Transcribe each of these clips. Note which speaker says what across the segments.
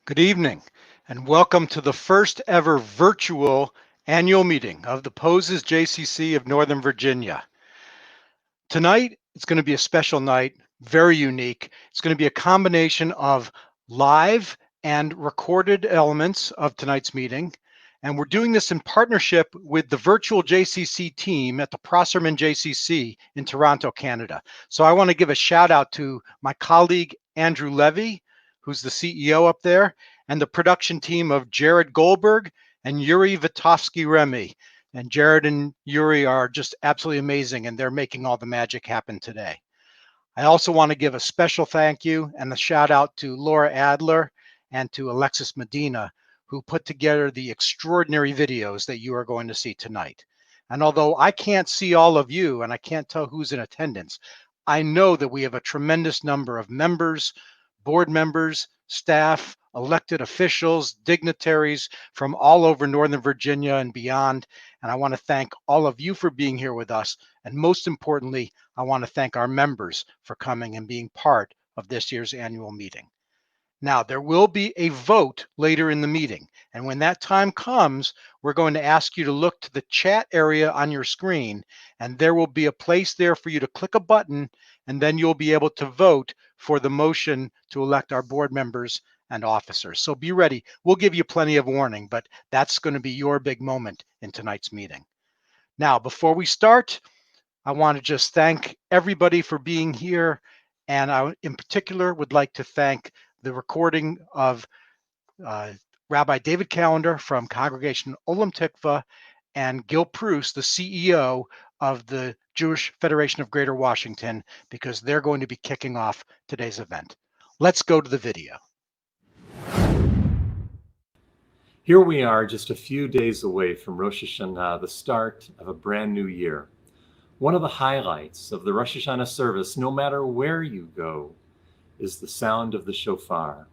Speaker 1: Good evening, and welcome to the first ever virtual annual meeting of the Pozez JCC of Northern Virginia. Tonight, it's going to be a special night, very unique. It's going to be a combination of live and recorded elements of tonight's meeting. And we're doing this in partnership with the virtual JCC team at the Prosserman JCC in Toronto, Canada. So I want to give a shout out to my colleague, Andrew Levy, who's the CEO up there, and the production team of Jared Goldberg and Yuri Vitovsky-Remy. And Jared and Yuri are just absolutely amazing, and they're making all the magic happen today. I also want to give a special thank you and a shout out to Laura Adler and to Alexis Medina, who put together the extraordinary videos that you are going to see tonight. And although I can't see all of you and I can't tell who's in attendance, I know that we have a tremendous number of members, board members, staff, elected officials, dignitaries from all over Northern Virginia and beyond. And I want to thank all of you for being here with us. And most importantly, I want to thank our members for coming and being part of this year's annual meeting. Now, there will be a vote later in the meeting. And when that time comes, we're going to ask you to look to the chat area on your screen, and there will be a place there for you to click a button, and then you'll be able to vote for the motion to elect our board members and officers. So be ready. We'll give you plenty of warning, but that's going to be your big moment in tonight's meeting. Now, before we start, I want to just thank everybody for being here. And I, in particular, would like to thank the recording of Rabbi David Callender from Congregation Olam Tikva and Gil Prus, the CEO of the Jewish Federation of Greater Washington, because they're going to be kicking off today's event. Let's go to the video.
Speaker 2: Here we are just a few days away from Rosh Hashanah, the start of a brand new year. One of the highlights of the Rosh Hashanah service, no matter where you go, is the sound of the shofar,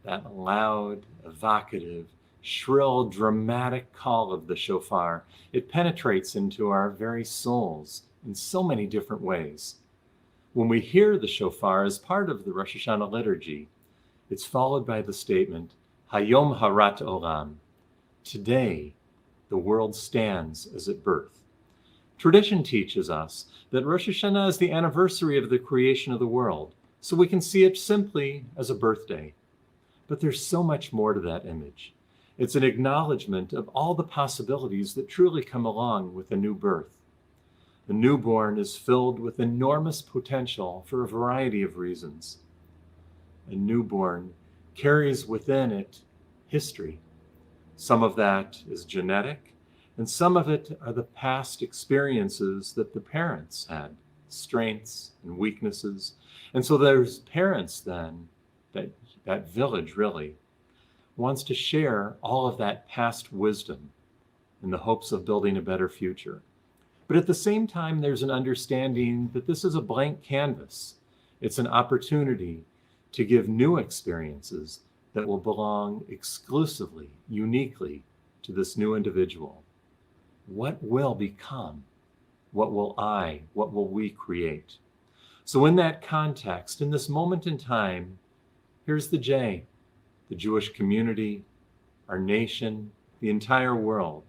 Speaker 2: that loud, evocative, shrill, dramatic call of the shofar. It penetrates into our very souls in so many different ways. When we hear the shofar as part of the Rosh Hashanah liturgy, it's followed by the statement, Hayom Harat Olam. Today, the world stands as at birth. Tradition teaches us that Rosh Hashanah is the anniversary of the creation of the world, so we can see it simply as a birthday. But there's so much more to that image. It's an acknowledgement of all the possibilities that truly come along with a new birth. The newborn is filled with enormous potential for a variety of reasons. A newborn carries within it history. Some of that is genetic, and some of it are the past experiences that the parents had, strengths and weaknesses. And so there's parents then, that village really, wants to share all of that past wisdom in the hopes of building a better future. But at the same time, there's an understanding that this is a blank canvas. It's an opportunity to give new experiences that will belong exclusively, uniquely to this new individual. What will become? What will we create? So in that context, in this moment in time, here's the J, the Jewish community, our nation, the entire world.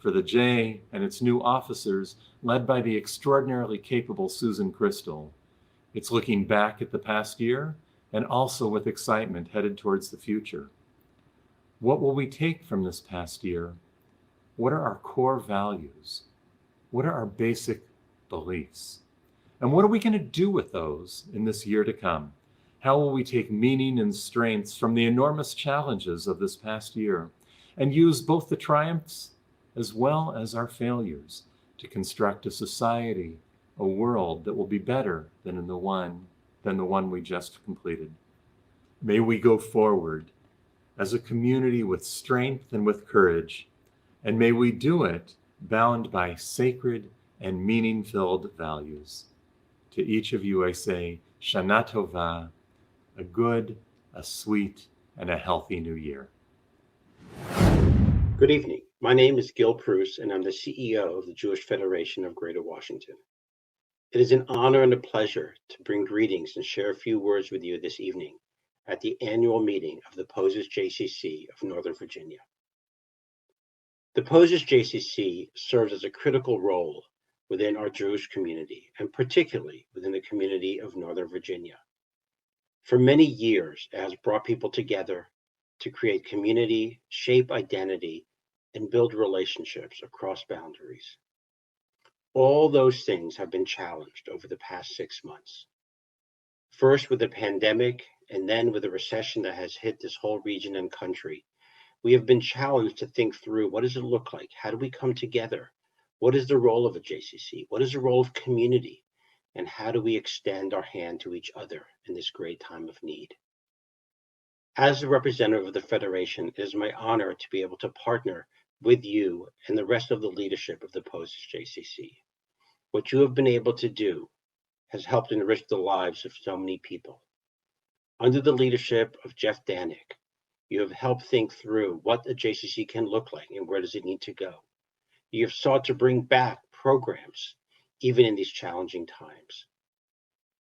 Speaker 2: For the J and its new officers, led by the extraordinarily capable Susan Crystal, it's looking back at the past year and also with excitement headed towards the future. What will we take from this past year? What are our core values? What are our basic beliefs? And what are we going to do with those in this year to come? How will we take meaning and strengths from the enormous challenges of this past year and use both the triumphs as well as our failures, to construct a society, a world that will be better than the one we just completed. May we go forward as a community with strength and with courage, and may we do it bound by sacred and meaning-filled values. To each of you I say, Shana Tova, a good, a sweet, and a healthy new year.
Speaker 3: Good evening. My name is Gil Prus, and I'm the CEO of the Jewish Federation of Greater Washington. It is an honor and a pleasure to bring greetings and share a few words with you this evening at the annual meeting of the Pozez JCC of Northern Virginia. The Pozez JCC serves as a critical role within our Jewish community, and particularly within the community of Northern Virginia. For many years, it has brought people together to create community, shape identity, and build relationships across boundaries. All those things have been challenged over the past 6 months. First with the pandemic, and then with the recession that has hit this whole region and country, we have been challenged to think through, what does it look like? How do we come together? What is the role of a JCC? What is the role of community? And how do we extend our hand to each other in this great time of need? As the representative of the Federation, it is my honor to be able to partner with you and the rest of the leadership of the Pozez JCC. What you have been able to do has helped enrich the lives of so many people. Under the leadership of Jeff Danik, you have helped think through what a JCC can look like and where does it need to go. You have sought to bring back programs, even in these challenging times.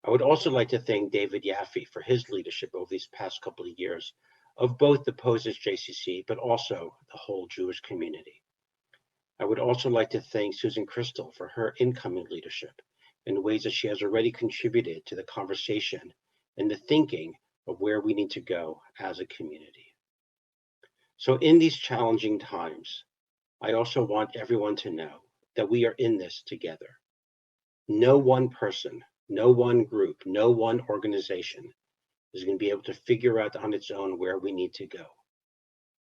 Speaker 3: I would also like to thank David Yaffe for his leadership over these past couple of years of both the Pozez JCC, but also the whole Jewish community. I would also like to thank Susan Crystal for her incoming leadership in ways that she has already contributed to the conversation and the thinking of where we need to go as a community. So in these challenging times, I also want everyone to know that we are in this together. No one person, no one group, no one organization is going to be able to figure out on its own where we need to go.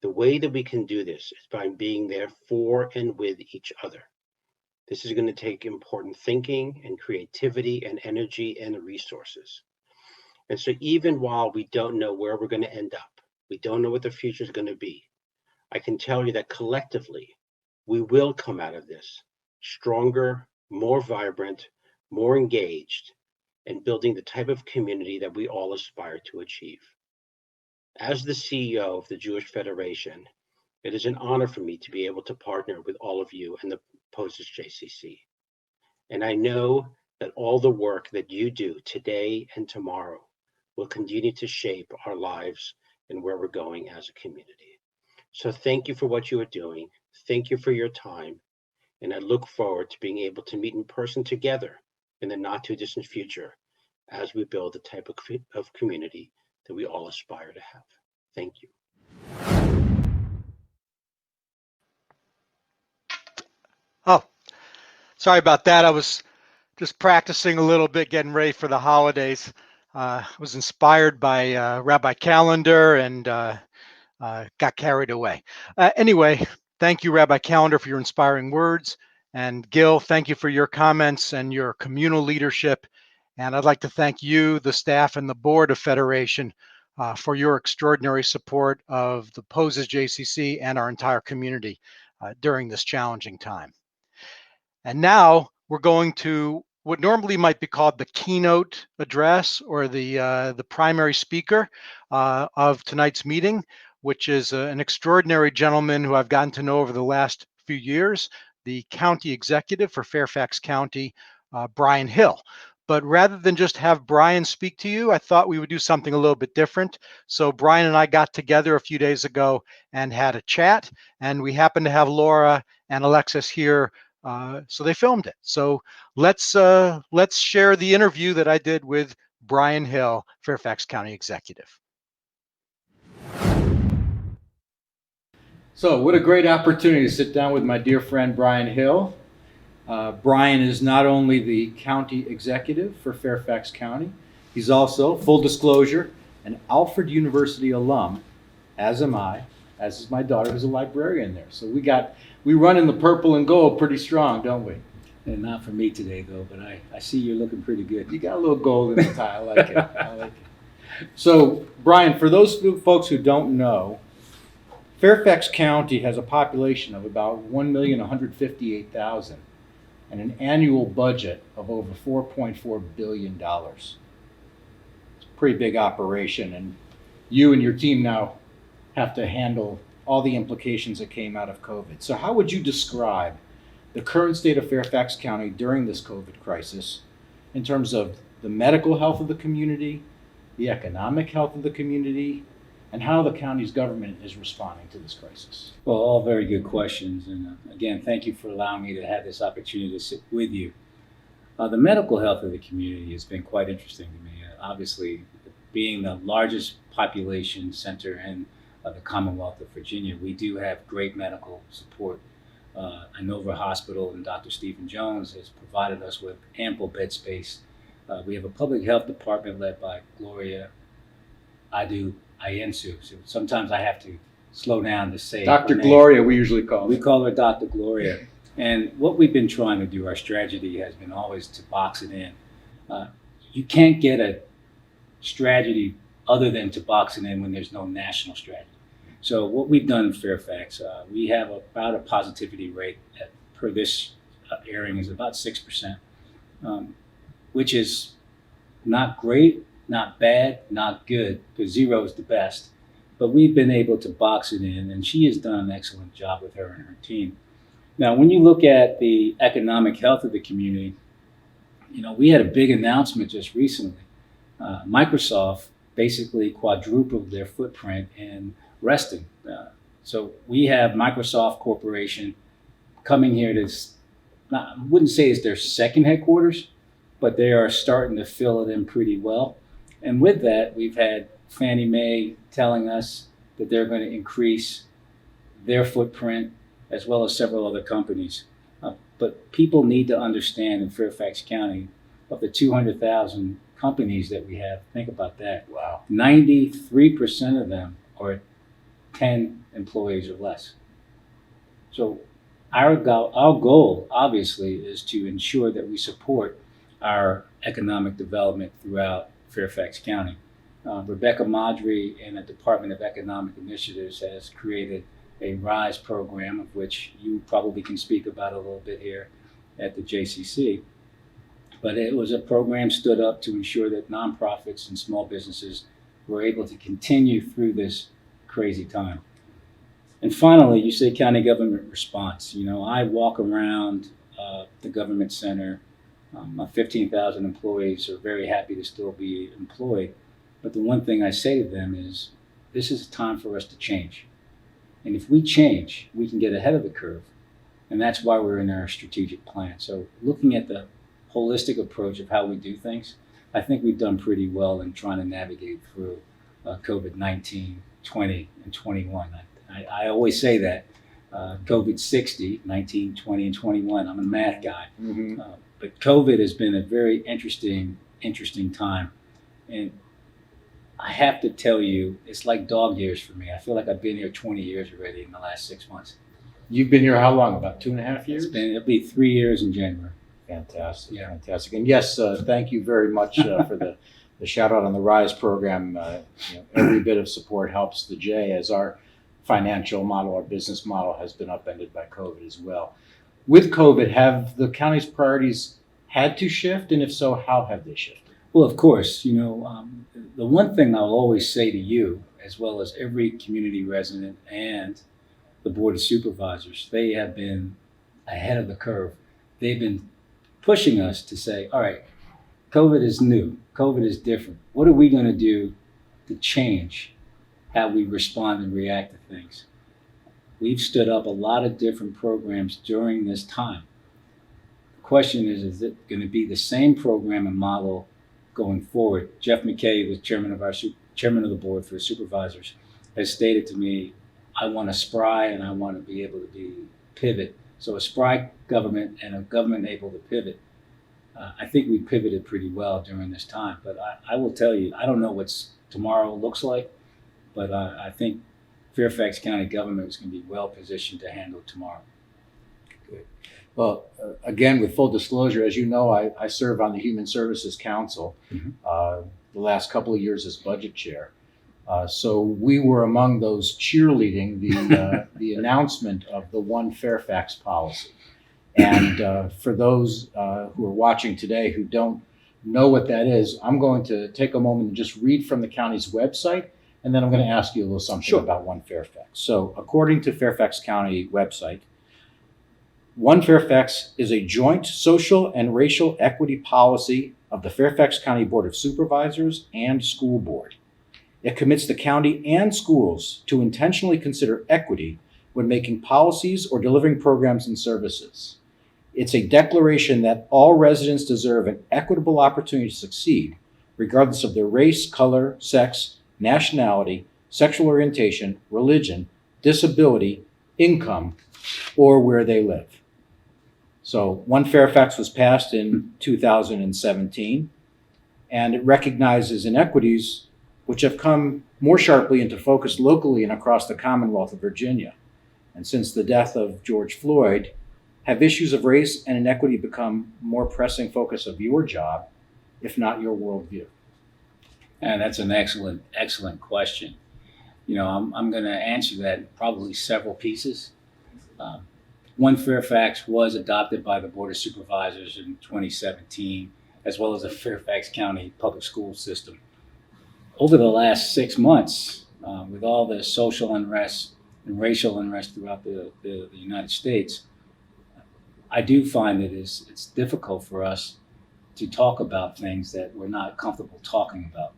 Speaker 3: The way that we can do this is by being there for and with each other. This is going to take important thinking and creativity and energy and resources. And so even while we don't know where we're going to end up, we don't know what the future is going to be, I can tell you that collectively, we will come out of this stronger, more vibrant, more engaged, and building the type of community that we all aspire to achieve. As the CEO of the Jewish Federation, it is an honor for me to be able to partner with all of you and the Pozez JCC. And I know that all the work that you do today and tomorrow will continue to shape our lives and where we're going as a community. So thank you for what you are doing. Thank you for your time. And I look forward to being able to meet in person together in the not too distant future as we build the type of community that we all aspire to have. Thank you.
Speaker 1: Oh, sorry about that. I was just practicing a little bit, getting ready for the holidays. I was inspired by Rabbi Calendar and got carried away. Anyway, thank you, Rabbi Calendar, for your inspiring words. And Gil, thank you for your comments and your communal leadership. And I'd like to thank you, the staff, and the board of Federation for your extraordinary support of the Pozez JCC and our entire community during this challenging time. And now we're going to what normally might be called the keynote address or the primary speaker of tonight's meeting, which is an extraordinary gentleman who I've gotten to know over the last few years, the county executive for Fairfax County, Brian Hill. But rather than just have Brian speak to you, I thought we would do something a little bit different. So Brian and I got together a few days ago and had a chat, and we happened to have Laura and Alexis here, so they filmed it. So let's share the interview that I did with Brian Hill, Fairfax County executive.
Speaker 4: So what a great opportunity to sit down with my dear friend Brian Hill. Brian is not only the county executive for Fairfax County, he's also, full disclosure, an Alfred University alum, as am I, as is my daughter who's a librarian there. So we got We run in the purple and gold pretty strong, don't we?
Speaker 5: And not for me today, though, but I see you're looking pretty good.
Speaker 4: You got a little gold in the tie. I like it. I like it. So, Brian, for those folks who don't know, Fairfax County has a population of about 1,158,000 and an annual budget of over $4.4 billion. It's a pretty big operation, and you and your team now have to handle all the implications that came out of COVID. So how would you describe the current state of Fairfax County during this COVID crisis in terms of the medical health of the community, the economic health of the community, and how the county's government is responding to this crisis?
Speaker 5: Well, all very good questions. And again, thank you for allowing me to have this opportunity to sit with you. The medical health of the community has been quite interesting to me. Obviously, being the largest population center in the Commonwealth of Virginia, we do have great medical support. Inova Hospital and Dr. Stephen Jones has provided us with ample bed space. We have a public health department led by Gloria Ayensu. So sometimes I have to slow down to say
Speaker 4: Dr.
Speaker 5: her name.
Speaker 4: Gloria, we usually call
Speaker 5: We
Speaker 4: her.
Speaker 5: call her Dr. Gloria. And what we've been trying to do, our strategy has been always to box it in. You can't get a strategy other than to box it in when there's no national strategy. So what we've done in Fairfax, we have about a positivity rate per this airing is about 6%, which is not great, not bad, not good, because 0 is the best. But we've been able to box it in, and she has done an excellent job with her and her team. Now, when you look at the economic health of the community, we had a big announcement just recently. Microsoft basically quadrupled their footprint in Reston. So we have Microsoft Corporation coming here to, I wouldn't say it's their second headquarters, but they are starting to fill it in pretty well. And with that, we've had Fannie Mae telling us that they're going to increase their footprint as well as several other companies. But people need to understand in Fairfax County, of the 200,000 companies that we have, think about that.
Speaker 4: Wow.
Speaker 5: 93% of them are 10 employees or less. So our goal, obviously, is to ensure that we support our economic development throughout Fairfax County. Rebecca Maudry in the Department of Economic Initiatives has created a RISE program, of which you probably can speak about a little bit here at the JCC. But it was a program stood up to ensure that nonprofits and small businesses were able to continue through this crazy time. And finally, you say county government response. I walk around the government center. My 15,000 employees are very happy to still be employed. But the one thing I say to them is, this is a time for us to change. And if we change, we can get ahead of the curve. And that's why we're in our strategic plan. So looking at the holistic approach of how we do things, I think we've done pretty well in trying to navigate through COVID-19, 20, and 21. I always say that. COVID 60, 19, 20, and 21. I'm a math guy.
Speaker 4: Mm-hmm.
Speaker 5: But COVID has been a very interesting time. And I have to tell you, it's like dog years for me. I feel like I've been here 20 years already in the last 6 months.
Speaker 4: You've been here how long? About 2.5 years?
Speaker 5: It'll be 3 years in January.
Speaker 4: Fantastic,
Speaker 5: Yeah.
Speaker 4: fantastic. And yes, thank you very much for the shout out on the RISE program. Every bit of support helps the J, as our financial model, our business model has been upended by COVID as well. With COVID, have the county's priorities had to shift? And if so, how have they shifted?
Speaker 5: Well, of course, the one thing I'll always say to you, as well as every community resident and the Board of Supervisors, they have been ahead of the curve. They've been pushing us to say, all right, COVID is new, COVID is different. What are we going to do to change how we respond and react to things? We've stood up a lot of different programs during this time. The question is it going to be the same program and model going forward? Jeff McKay, the chairman of the board for the supervisors, has stated to me, I want a spry and I want to be able to pivot. So a spry government and a government able to pivot. I think we pivoted pretty well during this time. But I will tell you, I don't know what tomorrow looks like, but I think Fairfax County government is going to be well positioned to handle tomorrow.
Speaker 4: Well, again, with full disclosure, as you know, I serve on the Human Services Council, the last couple of years as budget chair. So we were among those cheerleading the announcement of the One Fairfax policy. And for those who are watching today who don't know what that is, I'm going to take a moment and just read from the county's website, and then I'm going to ask you a little something about One Fairfax. So according to Fairfax County website, One Fairfax is a joint social and racial equity policy of the Fairfax County Board of Supervisors and School Board. It commits the county and schools to intentionally consider equity when making policies or delivering programs and services. It's a declaration that all residents deserve an equitable opportunity to succeed, regardless of their race, color, sex, nationality, sexual orientation, religion, disability, income, or where they live. So One Fairfax was passed in 2017, and it recognizes inequities which have come more sharply into focus locally and across the Commonwealth of Virginia. And since the death of George Floyd, have issues of race and inequity become more pressing focus of your job, if not your worldview?
Speaker 5: And that's an excellent question. You know, I'm going to answer that in probably several pieces. One Fairfax was adopted by the Board of Supervisors in 2017, as well as the Fairfax County public school system. Over the last 6 months, with all the social unrest and racial unrest throughout the United States, I do find that it's difficult for us to talk about things that we're not comfortable talking about.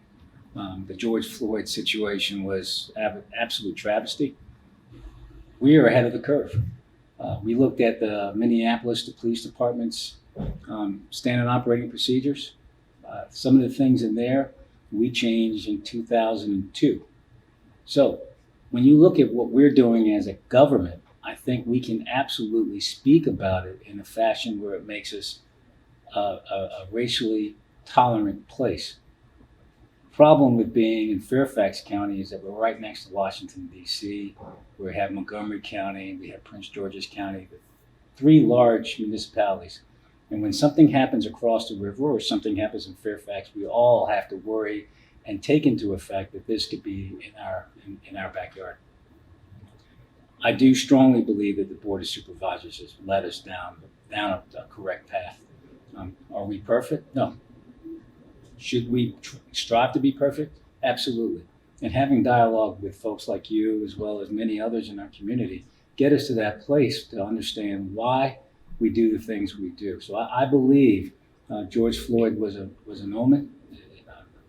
Speaker 5: The George Floyd situation was absolute travesty. We are ahead of the curve. We looked at the police department's standard operating procedures. Some of the things in there we changed in 2002. So when you look at what we're doing as a government, I think we can absolutely speak about it in a fashion where it makes us a racially tolerant place. Problem with being in Fairfax County is that we're right next to Washington, D.C. We have Montgomery County, we have Prince George's County, three large municipalities. And when something happens across the river or something happens in Fairfax, we all have to worry and take into effect that this could be in our backyard. I do strongly believe that the Board of Supervisors has led us down a correct path. Are we perfect? No. Should we strive to be perfect? Absolutely. And having dialogue with folks like you, as well as many others in our community, get us to that place to understand why we do the things we do. So I believe George Floyd was an omen.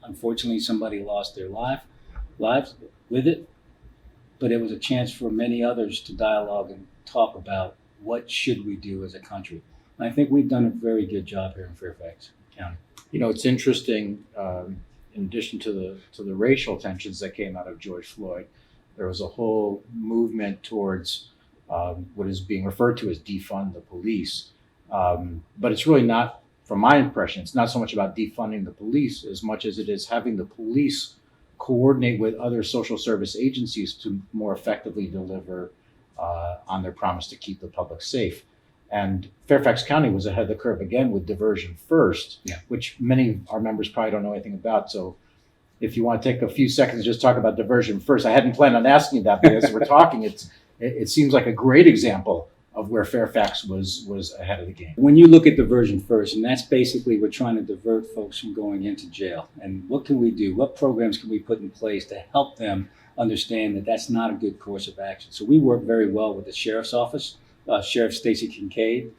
Speaker 5: Unfortunately, somebody lost their lives with it, but it was a chance for many others to dialogue and talk about what should we do as a country. And I think we've done a very good job here in Fairfax County.
Speaker 4: You know, it's interesting. In addition to the racial tensions that came out of George Floyd, there was a whole movement towards what is being referred to as defund the police. But it's really not, from my impression, it's not so much about defunding the police as much as it is having the police coordinate with other social service agencies to more effectively deliver on their promise to keep the public safe. And Fairfax County was ahead of the curve again with diversion first, which many of our members probably don't know anything about. So if you want to take a few seconds to just talk about diversion first, I hadn't planned on asking you that, but as we're talking, it seems like a great example of where Fairfax was ahead of the game.
Speaker 5: When you look at diversion first, and that's basically we're trying to divert folks from going into jail. And what can we do? What programs can we put in place to help them understand that that's not a good course of action? So we work very well with the Sheriff's Office. Sheriff Stacy Kincaid,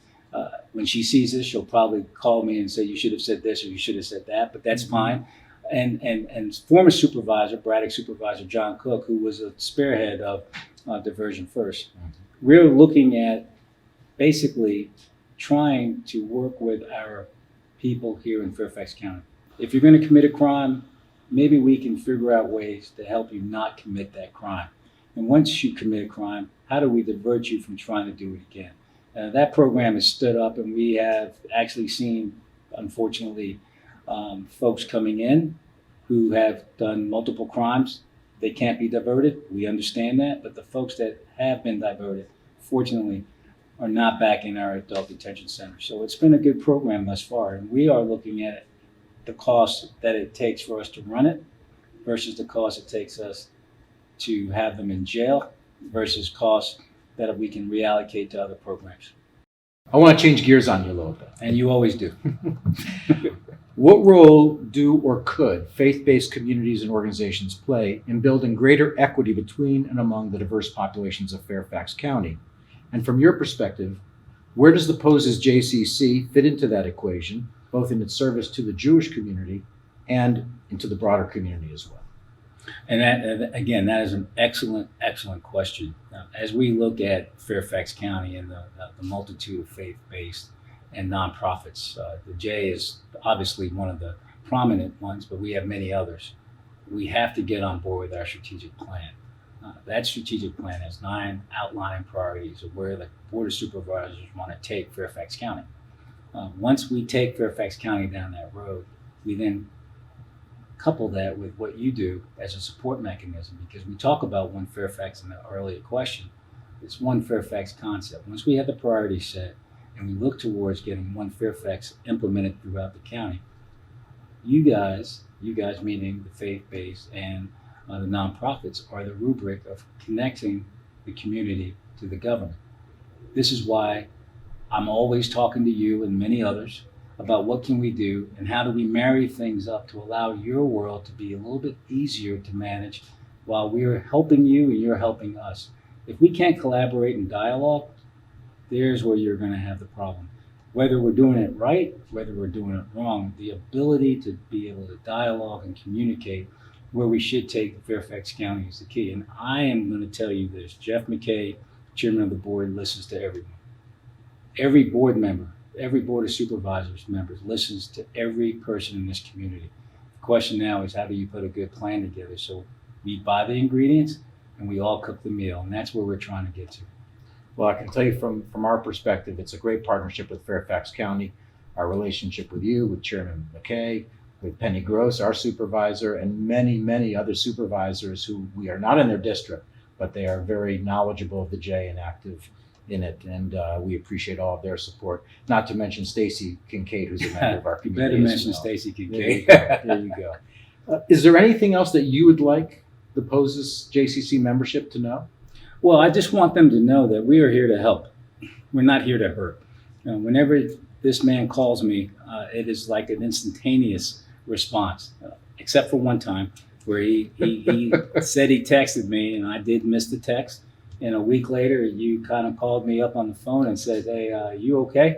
Speaker 5: when she sees this, she'll probably call me and say, you should have said this or you should have said that, but that's fine. And former supervisor, Braddock Supervisor John Cook, who was a spearhead of Diversion First. We're looking at basically trying to work with our people here in Fairfax County. If you're going to commit a crime, maybe we can figure out ways to help you not commit that crime. And once you commit a crime, how do we divert you from trying to do it again? That program is stood up, and we have actually seen, unfortunately, folks coming in who have done multiple crimes. They can't be diverted. We understand that. But the folks that have been diverted, fortunately, are not back in our adult detention center. So it's been a good program thus far, and we are looking at the cost that it takes for us to run it versus the cost it takes us to have them in jail versus costs that we can reallocate to other programs.
Speaker 4: I want to change gears on you a little bit.
Speaker 5: And you always do.
Speaker 4: What role do or could faith-based communities and organizations play in building greater equity between and among the diverse populations of Fairfax County? And from your perspective, where does the Pozez JCC fit into that equation, both in its service to the Jewish community and into the broader community as well?
Speaker 5: And that, again, that is an excellent, excellent question. As we look at Fairfax County and the multitude of faith-based and nonprofits, the J is obviously one of the prominent ones, but we have many others. We have to get on board with our strategic plan. That strategic plan has 9 outlying priorities of where the Board of Supervisors want to take Fairfax County. Once we take Fairfax County down that road, we then couple that with what you do as a support mechanism, because we talk about One Fairfax in the earlier question. It's One Fairfax concept. Once we have the priorities set and we look towards getting One Fairfax implemented throughout the county, you guys meaning the faith-based and the nonprofits, are the rubric of connecting the community to the government. This is why I'm always talking to you and many others about what can we do and how do we marry things up to allow your world to be a little bit easier to manage while we're helping you and you're helping us. If we can't collaborate and dialogue, there's where you're going to have the problem. Whether we're doing it right, whether we're doing it wrong, the ability to be able to dialogue and communicate where we should take Fairfax County is the key. And I am going to tell you this, Jeff McKay, chairman of the board, listens to everyone. Every board member, every Board of Supervisors members listens to every person in this community. The question now is, how do you put a good plan together so we buy the ingredients and we all cook the meal? And that's where we're trying to get to.
Speaker 4: Well, I can tell you from our perspective, it's a great partnership with Fairfax County. Our relationship with you, with Chairman McKay, with Penny Gross, our supervisor, and many, many other supervisors who we are not in their district, but they are very knowledgeable of the J and active in it, and we appreciate all of their support. Not to mention Stacy Kincaid, who's a member of our
Speaker 5: You
Speaker 4: community.
Speaker 5: better
Speaker 4: as
Speaker 5: mention
Speaker 4: well.
Speaker 5: Stacy
Speaker 4: There you
Speaker 5: Kincaid.
Speaker 4: go. There you go. Is there anything else that you would like the Pozez JCC membership to know?
Speaker 5: Well, I just want them to know that we are here to help. We're not here to hurt. Whenever this man calls me, it is like an instantaneous response, except for one time where he said he texted me and I did miss the text. And a week later, you kind of called me up on the phone and said, hey, you okay?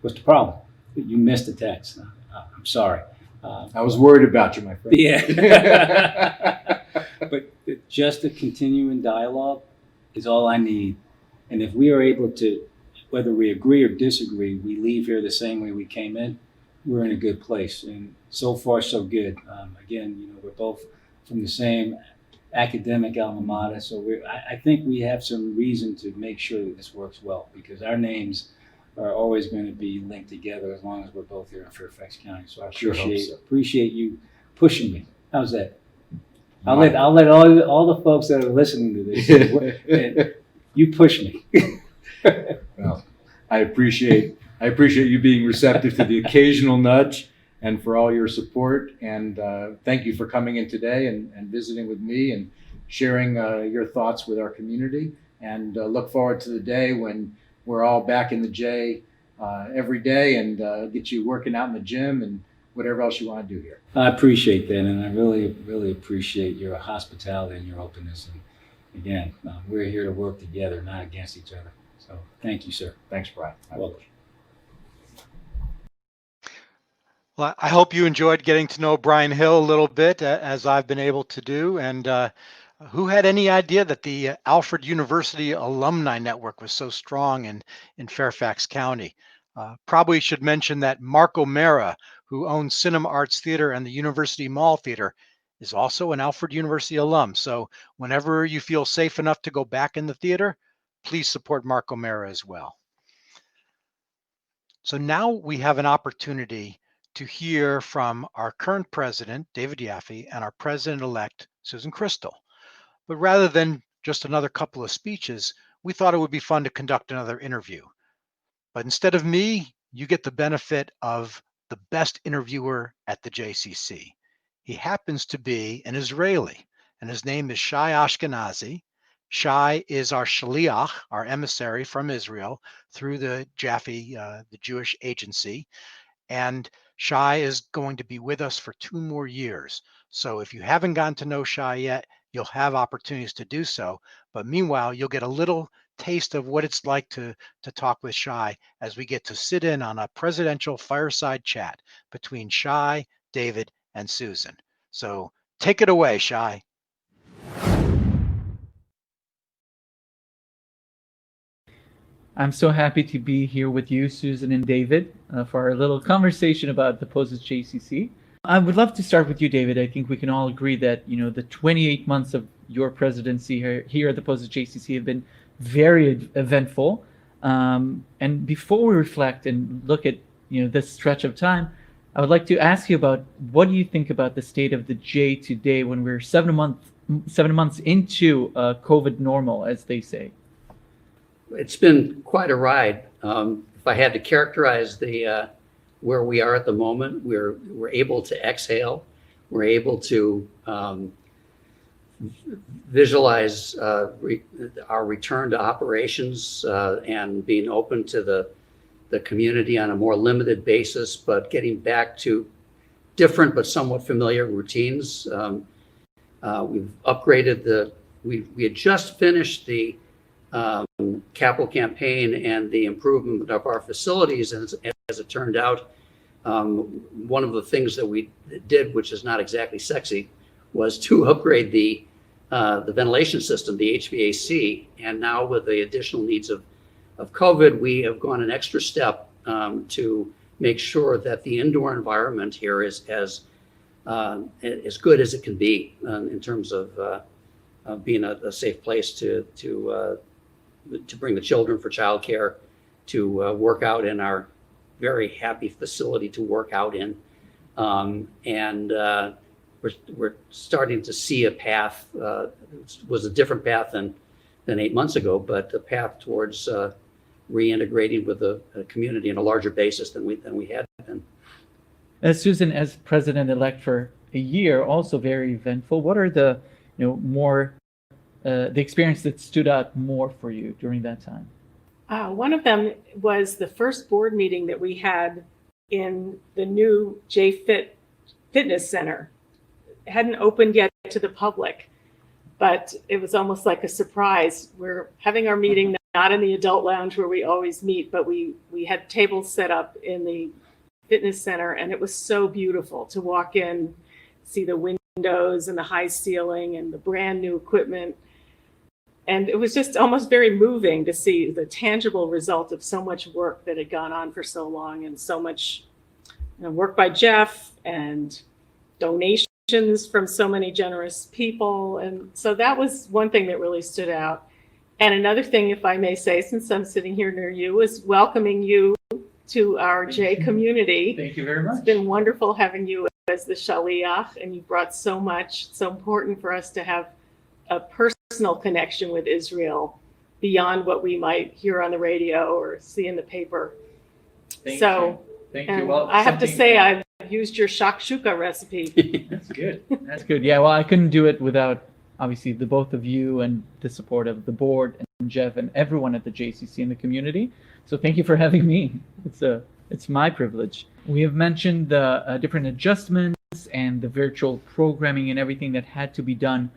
Speaker 5: What's the problem? You missed the text. I'm sorry.
Speaker 4: I was worried about you, my friend.
Speaker 5: Yeah. But just a continuing dialogue is all I need. And if we are able to, whether we agree or disagree, we leave here the same way we came in, we're in a good place. And so far, so good. Again, we're both from the same academic alma mater, so I think we have some reason to make sure that this works well, because our names are always going to be linked together as long as we're both here in Fairfax County. So I
Speaker 4: Sure hope so.
Speaker 5: appreciate you pushing me. How's that? I'll let all the folks that are listening to this, you push me.
Speaker 4: Well, I appreciate you being receptive to the occasional nudge and for all your support. And thank you for coming in today and visiting with me and sharing your thoughts with our community. And look forward to the day when we're all back in the J every day and get you working out in the gym and whatever else you want to do here.
Speaker 5: I appreciate that, and I really, really appreciate your hospitality and your openness. And again, we're here to work together, not against each other. So thank you, sir.
Speaker 4: Thanks, Brian.
Speaker 5: Welcome.
Speaker 1: Well, I hope you enjoyed getting to know Brian Hill a little bit, as I've been able to do. And who had any idea that the Alfred University Alumni Network was so strong in Fairfax County? Probably should mention that Mark O'Mara, who owns Cinema Arts Theater and the University Mall Theater, is also an Alfred University alum. So whenever you feel safe enough to go back in the theater, please support Mark O'Mara as well. So now we have an opportunity to hear from our current president, David Yaffe, and our president-elect, Susan Crystal. But rather than just another couple of speeches, we thought it would be fun to conduct another interview. But instead of me, you get the benefit of the best interviewer at the JCC. He happens to be an Israeli, and his name is Shai Ashkenazi. Shai is our shaliach, our emissary from Israel through the Jaffe, the Jewish agency. And Shai is going to be with us for 2 more years. So if you haven't gotten to know Shai yet, you'll have opportunities to do so. But meanwhile, you'll get a little taste of what it's like to talk with Shai as we get to sit in on a presidential fireside chat between Shai, David, and Susan. So take it away, Shai.
Speaker 6: I'm so happy to be here with you, Susan and David, for our little conversation about the Pozez JCC. I would love to start with you, David. I think we can all agree that the 28 months of your presidency here at the Pozez JCC have been very eventful. And before we reflect and look at this stretch of time, I would like to ask you about what do you think about the state of the J today when we're 7 months into COVID normal, as they say.
Speaker 7: It's been quite a ride. If I had to characterize the where we are at the moment, we're able to exhale. We're able to visualize our return to operations and being open to the community on a more limited basis, but getting back to different but somewhat familiar routines. We've upgraded we had just finished the capital campaign and the improvement of our facilities. And as it turned out, one of the things that we did, which is not exactly sexy, was to upgrade the ventilation system, the HVAC. And now with the additional needs of COVID, we have gone an extra step to make sure that the indoor environment here is as good as it can be in terms of being a safe place to bring the children for childcare, to work out in our very happy facility to work out in. And we're starting to see a path, was a different path than 8 months ago, but a path towards reintegrating with the community on a larger basis than we had been.
Speaker 6: Susan, as president-elect for a year, also very eventful, what are the the experience that stood out more for you during that time?
Speaker 8: One of them was the first board meeting that we had in the new Fitness Center. It hadn't opened yet to the public, but it was almost like a surprise. We're having our meeting not in the adult lounge where we always meet, but we had tables set up in the Fitness Center, and it was so beautiful to walk in, see the windows and the high ceiling and the brand new equipment. And it was just almost very moving to see the tangible result of so much work that had gone on for so long, and so much work by Jeff and donations from so many generous people. And so that was one thing that really stood out. And another thing, if I may say, since I'm sitting here near you, was welcoming you to our J community.
Speaker 6: Thank you very much.
Speaker 8: It's been wonderful having you as the shaliach, and you brought so much. It's so important for us to have a personal connection with Israel beyond what we might hear on the radio or see in the paper.
Speaker 6: Thank you.
Speaker 8: Well, I have to say, I've used your shakshuka recipe.
Speaker 6: That's good. That's good. Yeah, well, I couldn't do it without, obviously, the both of you and the support of the board and Jeff and everyone at the JCC and the community. So thank you for having me. It's my privilege. We have mentioned the different adjustments and the virtual programming and everything that had to be done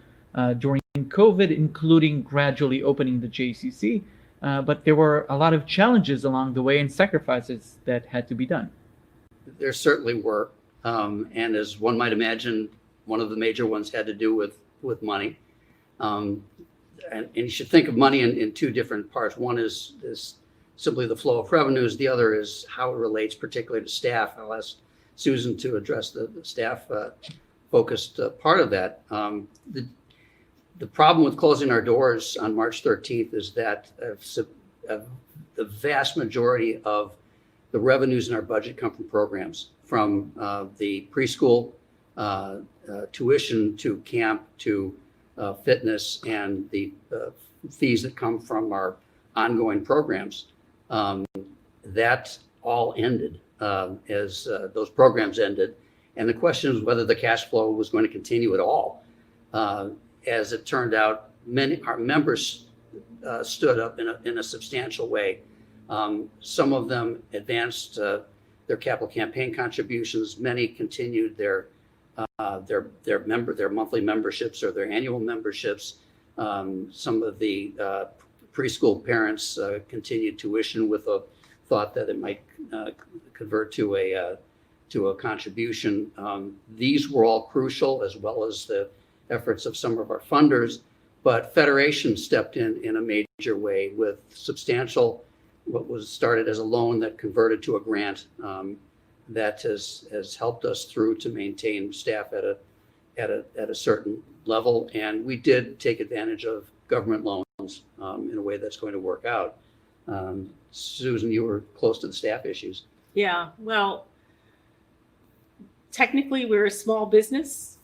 Speaker 6: during COVID, including gradually opening the JCC. But there were a lot of challenges along the way and sacrifices that had to be done.
Speaker 7: There certainly were. And as one might imagine, one of the major ones had to do with money. And you should think of money in two different parts. One is simply the flow of revenues. The other is how it relates particularly to staff. I'll ask Susan to address the staff focused part of that. The problem with closing our doors on March 13th is that the vast majority of the revenues in our budget come from programs, from the preschool tuition to camp to fitness and the fees that come from our ongoing programs. That all ended as those programs ended. And the question was whether the cash flow was going to continue at all. As it turned out, many our members stood up in a substantial way. Some of them advanced their capital campaign contributions. Many continued their monthly memberships or their annual memberships. Some of the preschool parents continued tuition with a thought that it might convert to a contribution. These were all crucial, as well as the efforts of some of our funders. But Federation stepped in a major way with substantial, what was started as a loan that converted to a grant that has helped us through to maintain staff at a certain level. And we did take advantage of government loans in a way that's going to work out. Susan, you were close to the staff issues.
Speaker 8: Yeah, well, technically we're a small business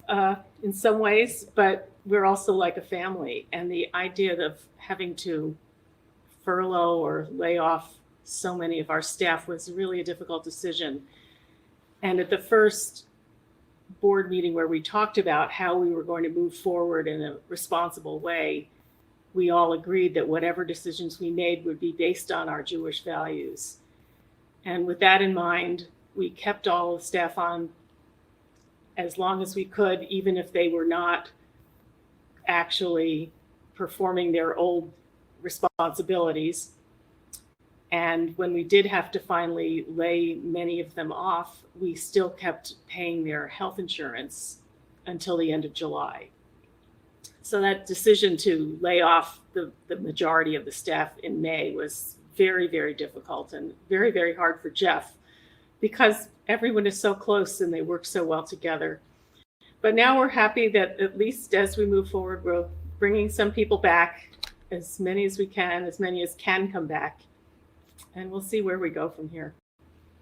Speaker 8: in some ways, but we're also like a family. And the idea of having to furlough or lay off so many of our staff was really a difficult decision. And at the first board meeting where we talked about how we were going to move forward in a responsible way, we all agreed that whatever decisions we made would be based on our Jewish values. And with that in mind, we kept all of the staff on as long as we could, even if they were not actually performing their old responsibilities. And when we did have to finally lay many of them off, we still kept paying their health insurance until the end of July. So that decision to lay off the majority of the staff in May was very, very difficult and very, very hard for Jeff, because everyone is so close and they work so well together. But now we're happy that at least as we move forward, we're bringing some people back, as many as we can, as many as can come back. And we'll see where we go from here.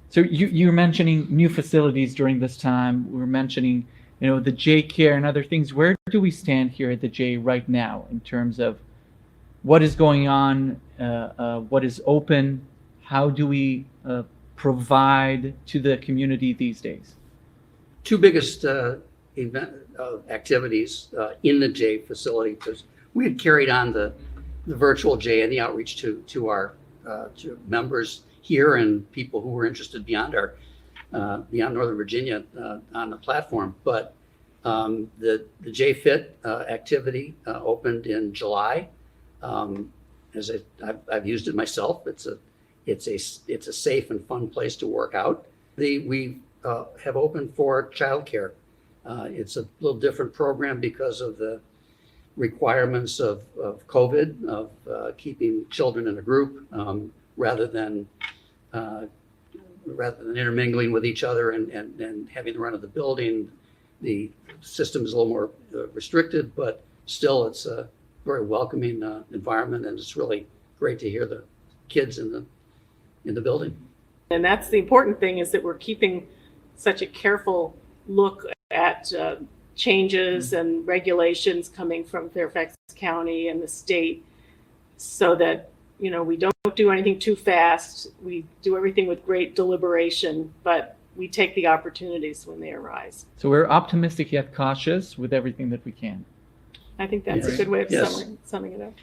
Speaker 6: So you were mentioning new facilities during this time. We were mentioning, the J Care and other things. Where do we stand here at the J right now in terms of what is going on, what is open? How do we provide to the community these days?
Speaker 7: Two biggest event activities in the J facility, because we had carried on the virtual J and the outreach to our to members here and people who were interested beyond Northern Virginia on the platform. But the JFit activity opened in July. As I've used it myself, it's a safe and fun place to work out. We have opened for childcare. It's a little different program because of the requirements of COVID, of keeping children in a group rather than intermingling with each other and having the run of the building. The system is a little more restricted, but still it's a very welcoming environment, and it's really great to hear the kids in the building.
Speaker 8: And that's the important thing, is that we're keeping such a careful look at changes and regulations coming from Fairfax County and the state, so that we don't do anything too fast. We do everything with great deliberation, but we take the opportunities when they arise.
Speaker 6: So we're optimistic yet cautious with everything that we can.
Speaker 8: I think that's
Speaker 7: Yes.
Speaker 8: a good way of
Speaker 7: Yes.
Speaker 8: summing it up.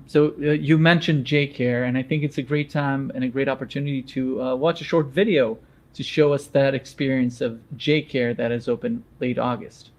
Speaker 6: So you mentioned J-Care, and I think it's a great time and a great opportunity to watch a short video to show us that experience of J-Care that is open late August.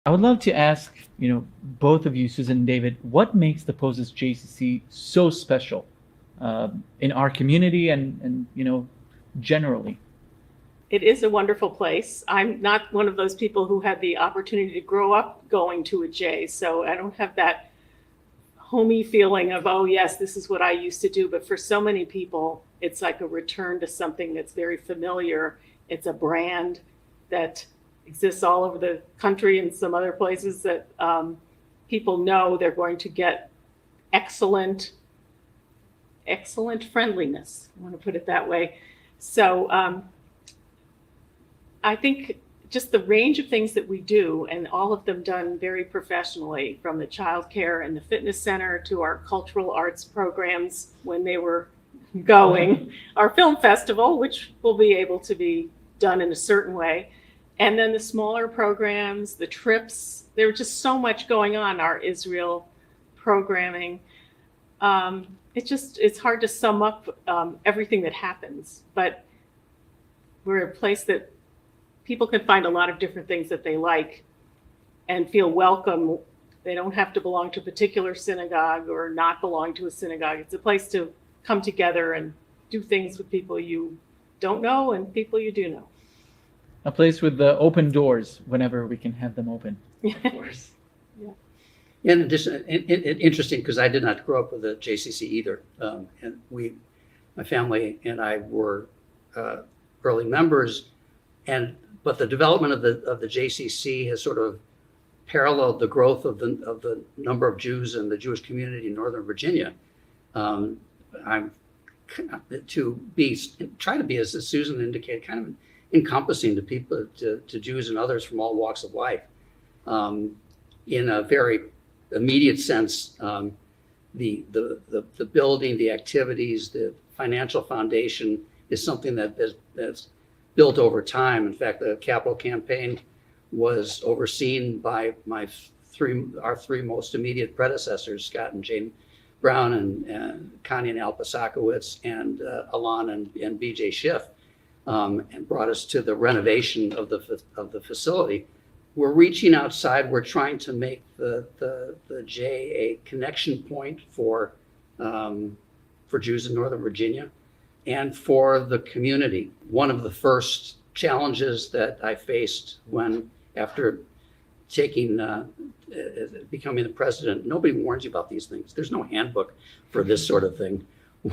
Speaker 6: I would love to ask, both of you, Susan and David, what makes the Pozez JCC so special in our community and generally?
Speaker 8: It is a wonderful place. I'm not one of those people who had the opportunity to grow up going to a J, so I don't have that homey feeling of, oh yes, this is what I used to do. But for so many people, it's like a return to something that's very familiar. It's a brand that exists all over the country and some other places that people know they're going to get excellent friendliness. I want to put it that way. So I think just the range of things that we do, and all of them done very professionally, from the childcare and the fitness center to our cultural arts programs when they were going, our film festival, which will be able to be done in a certain way, and then the smaller programs, the trips. There was just so much going on, our Israel programming. It's hard to sum up everything that happens, but we're a place that people can find a lot of different things that they like and feel welcome. They don't have to belong to a particular synagogue or not belong to a synagogue. It's a place to come together and do things with people you don't know and people you do know.
Speaker 6: A place with the open doors whenever we can have them open. Of course.
Speaker 8: Yeah.
Speaker 7: In addition, interesting, because I did not grow up with a JCC either. And my family and I were early members, but the development of the JCC has sort of paralleled the growth of the number of Jews in the Jewish community in Northern Virginia. I'm try to be, as Susan indicated, kind of encompassing to people, to Jews and others from all walks of life. In a very immediate sense, the building, the activities, the financial foundation is something that's built over time. In fact, the capital campaign was overseen by our three most immediate predecessors, Scott and Jane Brown, and Connie and Al Pasakowitz, and Alon and BJ Schiff, and brought us to the renovation of the facility. We're reaching outside. We're trying to make the J a connection point for Jews in Northern Virginia and for the community. One of the first challenges that I faced after becoming the president, nobody warns you about these things. There's no handbook for this sort of thing.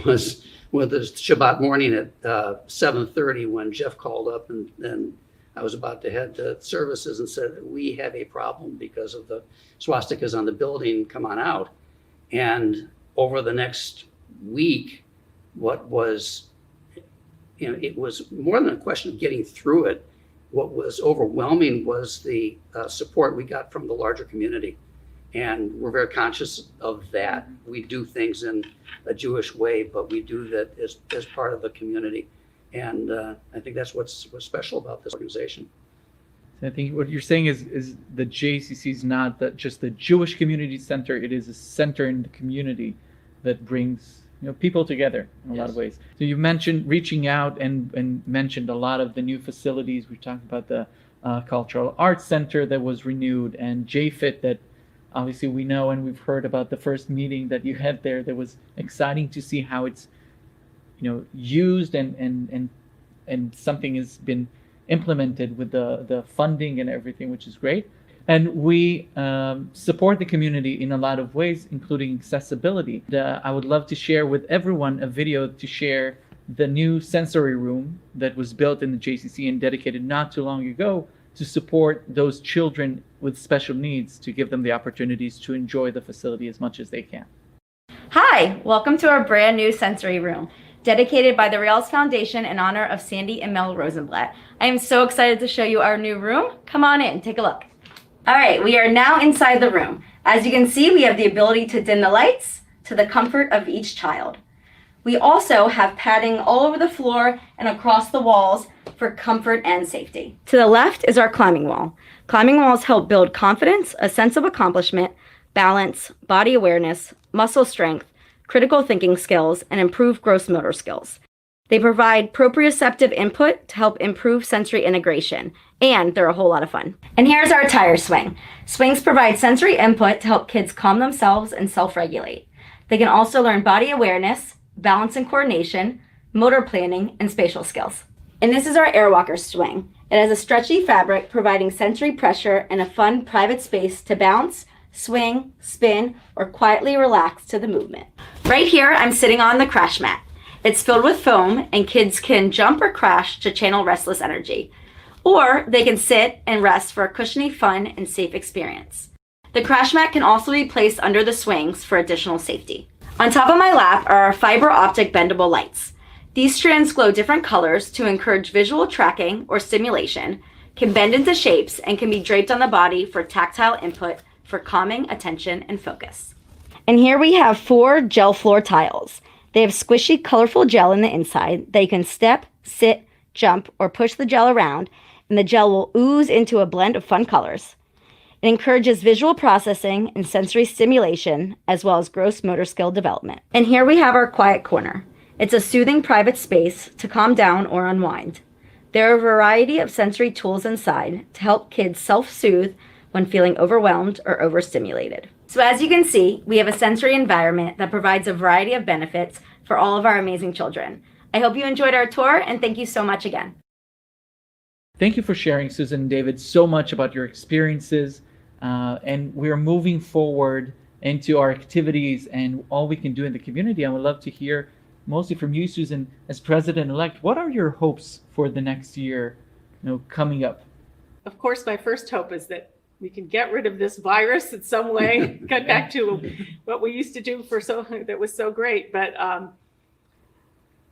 Speaker 7: Was the Shabbat morning at 7:30 when Jeff called up and I was about to head to services and said, we have a problem because of the swastikas on the building, come on out. And over the next week, it was more than a question of getting through it. What was overwhelming was the support we got from the larger community. And we're very conscious of that. We do things in a Jewish way, but we do that as part of the community. And I think that's what's special about this organization.
Speaker 6: So I think what you're saying is the JCC is not just the Jewish community center. It is a center in the community that brings people together in a lot of ways. So you mentioned reaching out and mentioned a lot of the new facilities. We talked about the Cultural Arts Center that was renewed, and JFIT that obviously we know, and we've heard about the first meeting that you had there. That was exciting to see how it's used and something has been implemented with the funding and everything, which is great. And we support the community in a lot of ways, including accessibility. I would love to share with everyone a video to share the new sensory room that was built in the JCC and dedicated not too long ago to support those children with special needs, to give them the opportunities to enjoy the facility as much as they can.
Speaker 9: Hi, welcome to our brand new sensory room, dedicated by the Rails Foundation in honor of Sandy and Mel Rosenblatt. I am so excited to show you our new room. Come on in, take a look. All right, we are now inside the room. As you can see, we have the ability to dim the lights to the comfort of each child. We also have padding all over the floor and across the walls for comfort and safety. To the left is our climbing wall. Climbing walls help build confidence, a sense of accomplishment, balance, body awareness, muscle strength, critical thinking skills, and improve gross motor skills. They provide proprioceptive input to help improve sensory integration, and they're a whole lot of fun. And here's our tire swing. Swings provide sensory input to help kids calm themselves and self-regulate. They can also learn body awareness, balance and coordination, motor planning, and spatial skills. And this is our Airwalker swing. It has a stretchy fabric providing sensory pressure and a fun private space to bounce, swing, spin, or quietly relax to the movement. Right here, I'm sitting on the crash mat. It's filled with foam, and kids can jump or crash to channel restless energy. Or they can sit and rest for a cushiony, fun, and safe experience. The crash mat can also be placed under the swings for additional safety. On top of my lap are our fiber optic bendable lights. These strands glow different colors to encourage visual tracking or stimulation, can bend into shapes, and can be draped on the body for tactile input for calming, attention, and focus. And here we have 4 gel floor tiles. They have squishy, colorful gel in the inside that you can step, sit, jump, or push the gel around, and the gel will ooze into a blend of fun colors. It encourages visual processing and sensory stimulation, as well as gross motor skill development. And here we have our quiet corner. It's a soothing private space to calm down or unwind. There are a variety of sensory tools inside to help kids self-soothe when feeling overwhelmed or overstimulated. So as you can see, we have a sensory environment that provides a variety of benefits for all of our amazing children. I hope you enjoyed our tour, and thank you so much again.
Speaker 6: Thank you for sharing, Susan and David, so much about your experiences. And we're moving forward into our activities and all we can do in the community. I would love to hear mostly from you, Susan, as president-elect. What are your hopes for the next year, coming up?
Speaker 8: Of course, my first hope is that we can get rid of this virus in some way, get back to what we used to do that was so great. But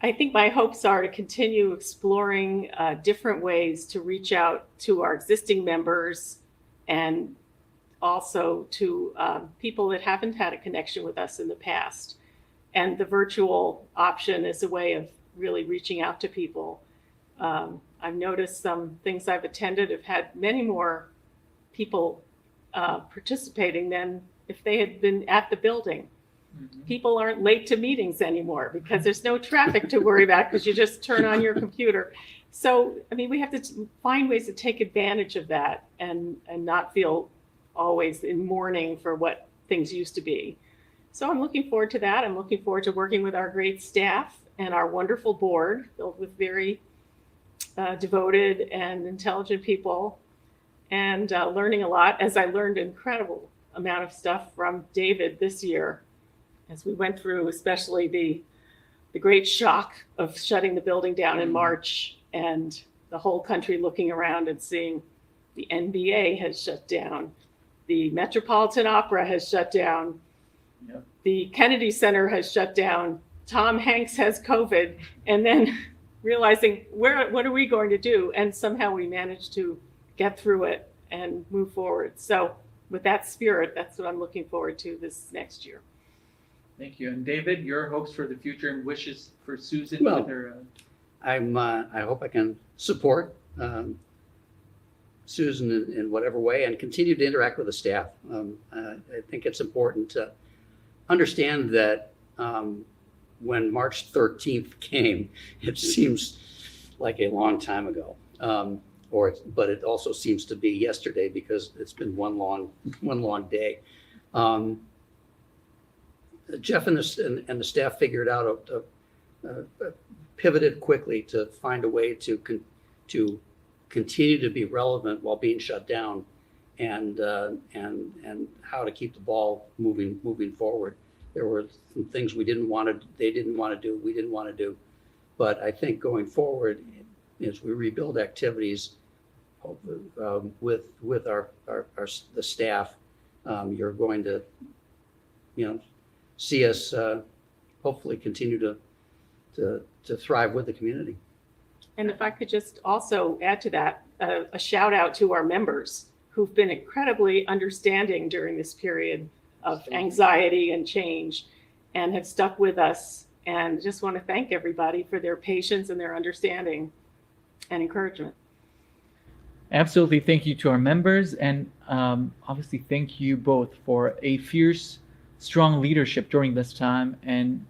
Speaker 8: I think my hopes are to continue exploring different ways to reach out to our existing members and also to people that haven't had a connection with us in the past. And the virtual option is a way of really reaching out to people. I've noticed some things I've attended have had many more people participating than if they had been at the building. Mm-hmm. People aren't late to meetings anymore because there's no traffic to worry about because you just turn on your computer. So, we have to find ways to take advantage of that and not feel always in mourning for what things used to be. So I'm looking forward to that. I'm looking forward to working with our great staff and our wonderful board filled with very devoted and intelligent people, and learning a lot, as I learned an incredible amount of stuff from David this year as we went through, especially the great shock of shutting the building down in March and the whole country looking around and seeing the NBA has shut down, the Metropolitan Opera has shut down, yep. The Kennedy Center has shut down, Tom Hanks has COVID, and then realizing what are we going to do? And somehow we managed to get through it and move forward. So with that spirit, that's what I'm looking forward to this next year.
Speaker 6: Thank you. And David, your hopes for the future and wishes for Susan?
Speaker 7: Well,
Speaker 6: with her,
Speaker 7: I hope I can support Susan in whatever way and continue to interact with the staff. I think it's important to understand that when March 13th came, it seems like a long time ago. But it also seems to be yesterday because it's been one long day. Jeff and the staff figured out pivoted quickly to find a way to continue to be relevant while being shut down, and how to keep the ball moving forward. There were some things they didn't want to do, we didn't want to do, but I think going forward, as we rebuild activities with the staff, you're going to see us hopefully continue to thrive with the community.
Speaker 8: And if I could just also add to that, a shout out to our members who've been incredibly understanding during this period of anxiety and change and have stuck with us. And just want to thank everybody for their patience and their understanding and encouragement.
Speaker 6: Absolutely. Thank you to our members. And obviously, thank you both for a fierce, strong leadership during this time and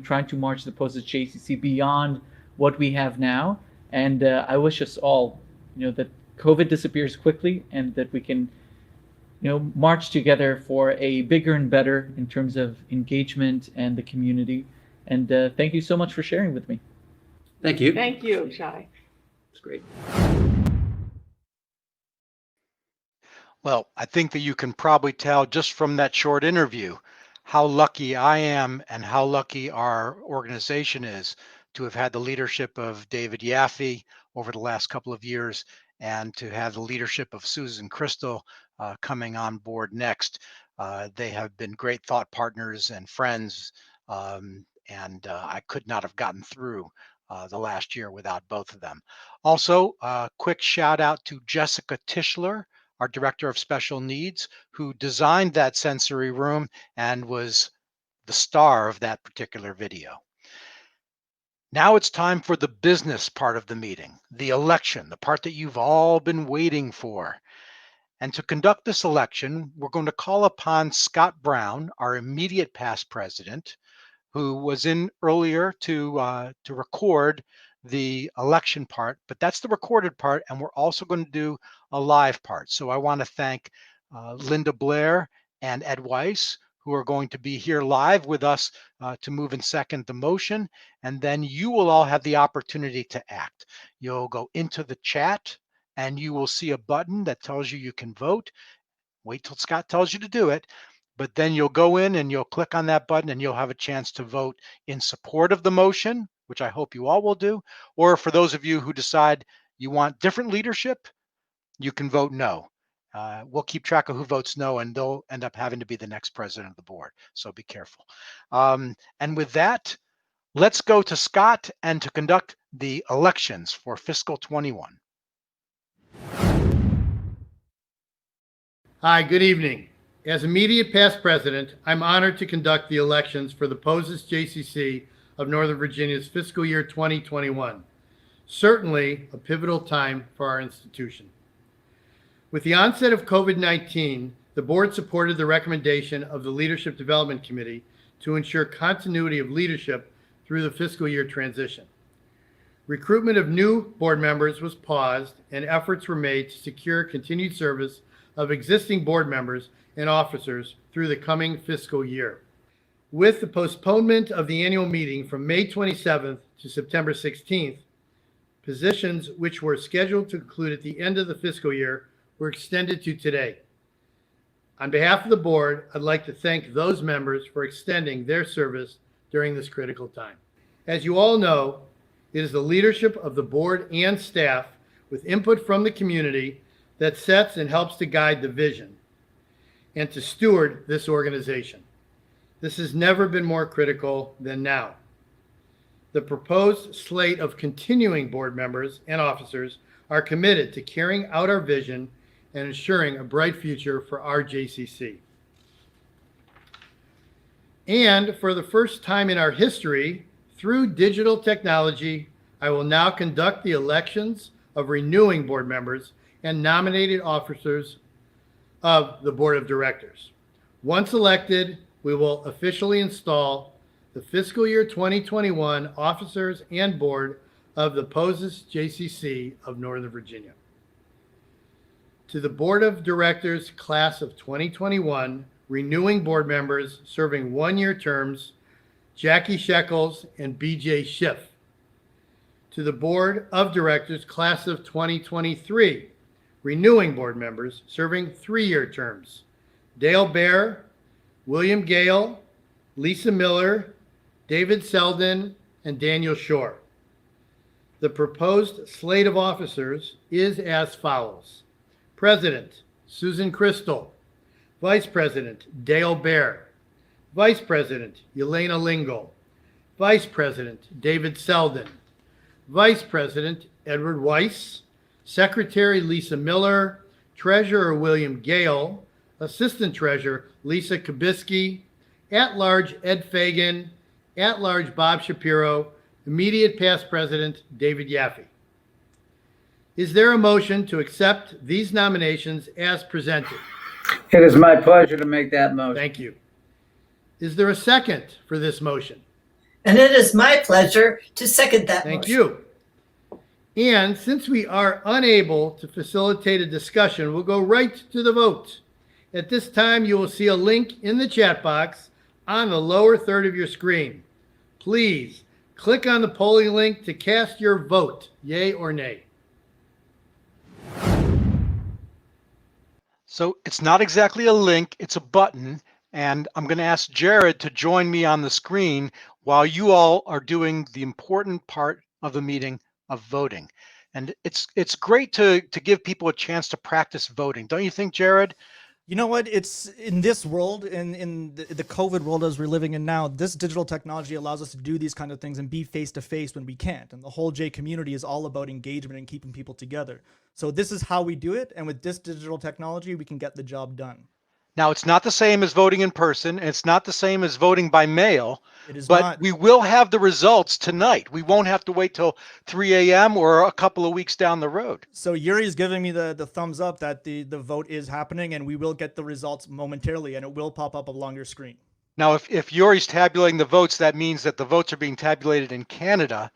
Speaker 6: trying to march the Pozez JCC beyond what we have now. And I wish us all, that COVID disappears quickly and that we can, march together for a bigger and better in terms of engagement and the community. And thank you so much for sharing with me.
Speaker 7: Thank you.
Speaker 8: Thank you, Shai.
Speaker 7: It's great.
Speaker 1: Well, I think that you can probably tell just from that short interview how lucky I am and how lucky our organization is to have had the leadership of David Yaffe over the last couple of years and to have the leadership of Susan Crystal coming on board next. They have been great thought partners and friends, and I could not have gotten through the last year without both of them. Also, a quick shout out to Jessica Tischler, our Director of Special Needs, who designed that sensory room and was the star of that particular video. Now it's time for the business part of the meeting, the election, the part that you've all been waiting for. And to conduct this election, we're going to call upon Scott Brown, our immediate past president, who was in earlier to record the election part, but that's the recorded part, and we're also going to do a live part. So I want to thank Linda Blair and Ed Weiss, who are going to be here live with us to move and second the motion, and then you will all have the opportunity to act. You'll go into the chat, and you will see a button that tells you can vote. Wait till Scott tells you to do it. But then you'll go in and you'll click on that button and you'll have a chance to vote in support of the motion, which I hope you all will do. Or for those of you who decide you want different leadership, you can vote no. We'll keep track of who votes no, and they'll end up having to be the next president of the board. So be careful. And with that, let's go to Scott and to conduct the elections for fiscal 21.
Speaker 10: Hi, good evening. As immediate past president, I'm honored to conduct the elections for the Pozez JCC of Northern Virginia's fiscal year 2021. Certainly a pivotal time for our institution. With the onset of COVID-19, the board supported the recommendation of the Leadership Development Committee to ensure continuity of leadership through the fiscal year transition. Recruitment of new board members was paused and efforts were made to secure continued service of existing board members and officers through the coming fiscal year. With the postponement of the annual meeting from May 27th to September 16th, positions which were scheduled to conclude at the end of the fiscal year were extended to today. On behalf of the board, I'd like to thank those members for extending their service during this critical time. As you all know, it is the leadership of the board and staff with input from the community that sets and helps to guide the vision and to steward this organization. This has never been more critical than now. The proposed slate of continuing board members and officers are committed to carrying out our vision and ensuring a bright future for our JCC. And for the first time in our history, through digital technology, I will now conduct the elections of renewing board members and nominated officers of the board of directors. Once elected, we will officially install the fiscal year 2021 officers and board of the Pozez JCC of Northern Virginia. To the board of directors class of 2021, renewing board members serving one-year terms, Jackie Shekels and BJ Schiff. To the board of directors class of 2023, renewing board members serving three-year terms, Dale Bear, William Gale, Lisa Miller, David Selden, and Daniel Shore. The proposed slate of officers is as follows. President, Susan Crystal. Vice President, Dale Bear. Vice President, Yelena Lingle. Vice President, David Selden. Vice President, Edward Weiss. Secretary, Lisa Miller. Treasurer, William Gale. Assistant Treasurer, Lisa Kabisky. At-large, Ed Fagan. At-large, Bob Shapiro. Immediate past President, David Yaffe. Is there a motion to accept these nominations as presented?
Speaker 5: It is my pleasure to make that motion.
Speaker 10: Thank you. Is there a second for this motion?
Speaker 11: And it is my pleasure to second that
Speaker 10: Thank
Speaker 11: motion.
Speaker 10: you. And since we are unable to facilitate a discussion, we'll go right to the vote. At this time, you will see a link in the chat box on the lower third of your screen. Please click on the polling link to cast your vote, yay or nay.
Speaker 1: So it's not exactly a link, it's a button. And I'm going to ask Jared to join me on the screen while you all are doing the important part of the meeting of voting. And it's great to give people a chance to practice voting. Don't you think, Jared?
Speaker 12: You know what? It's in this world, in the COVID world as we're living in now, this digital technology allows us to do these kind of things and be face to face when we can't. And the whole J community is all about engagement and keeping people together. So this is how we do it. And with this digital technology, we can get the job done.
Speaker 1: Now, it's not the same as voting in person, and it's not the same as voting by mail,
Speaker 12: It is
Speaker 1: but
Speaker 12: not.
Speaker 1: we will have the results tonight. We won't have to wait till 3 a.m. or a couple of weeks down the road.
Speaker 12: So Yuri is giving me the thumbs up that the vote is happening, and we will get the results momentarily, and it will pop up along your screen.
Speaker 1: Now, if Yuri's tabulating the votes, that means that the votes are being tabulated in Canada.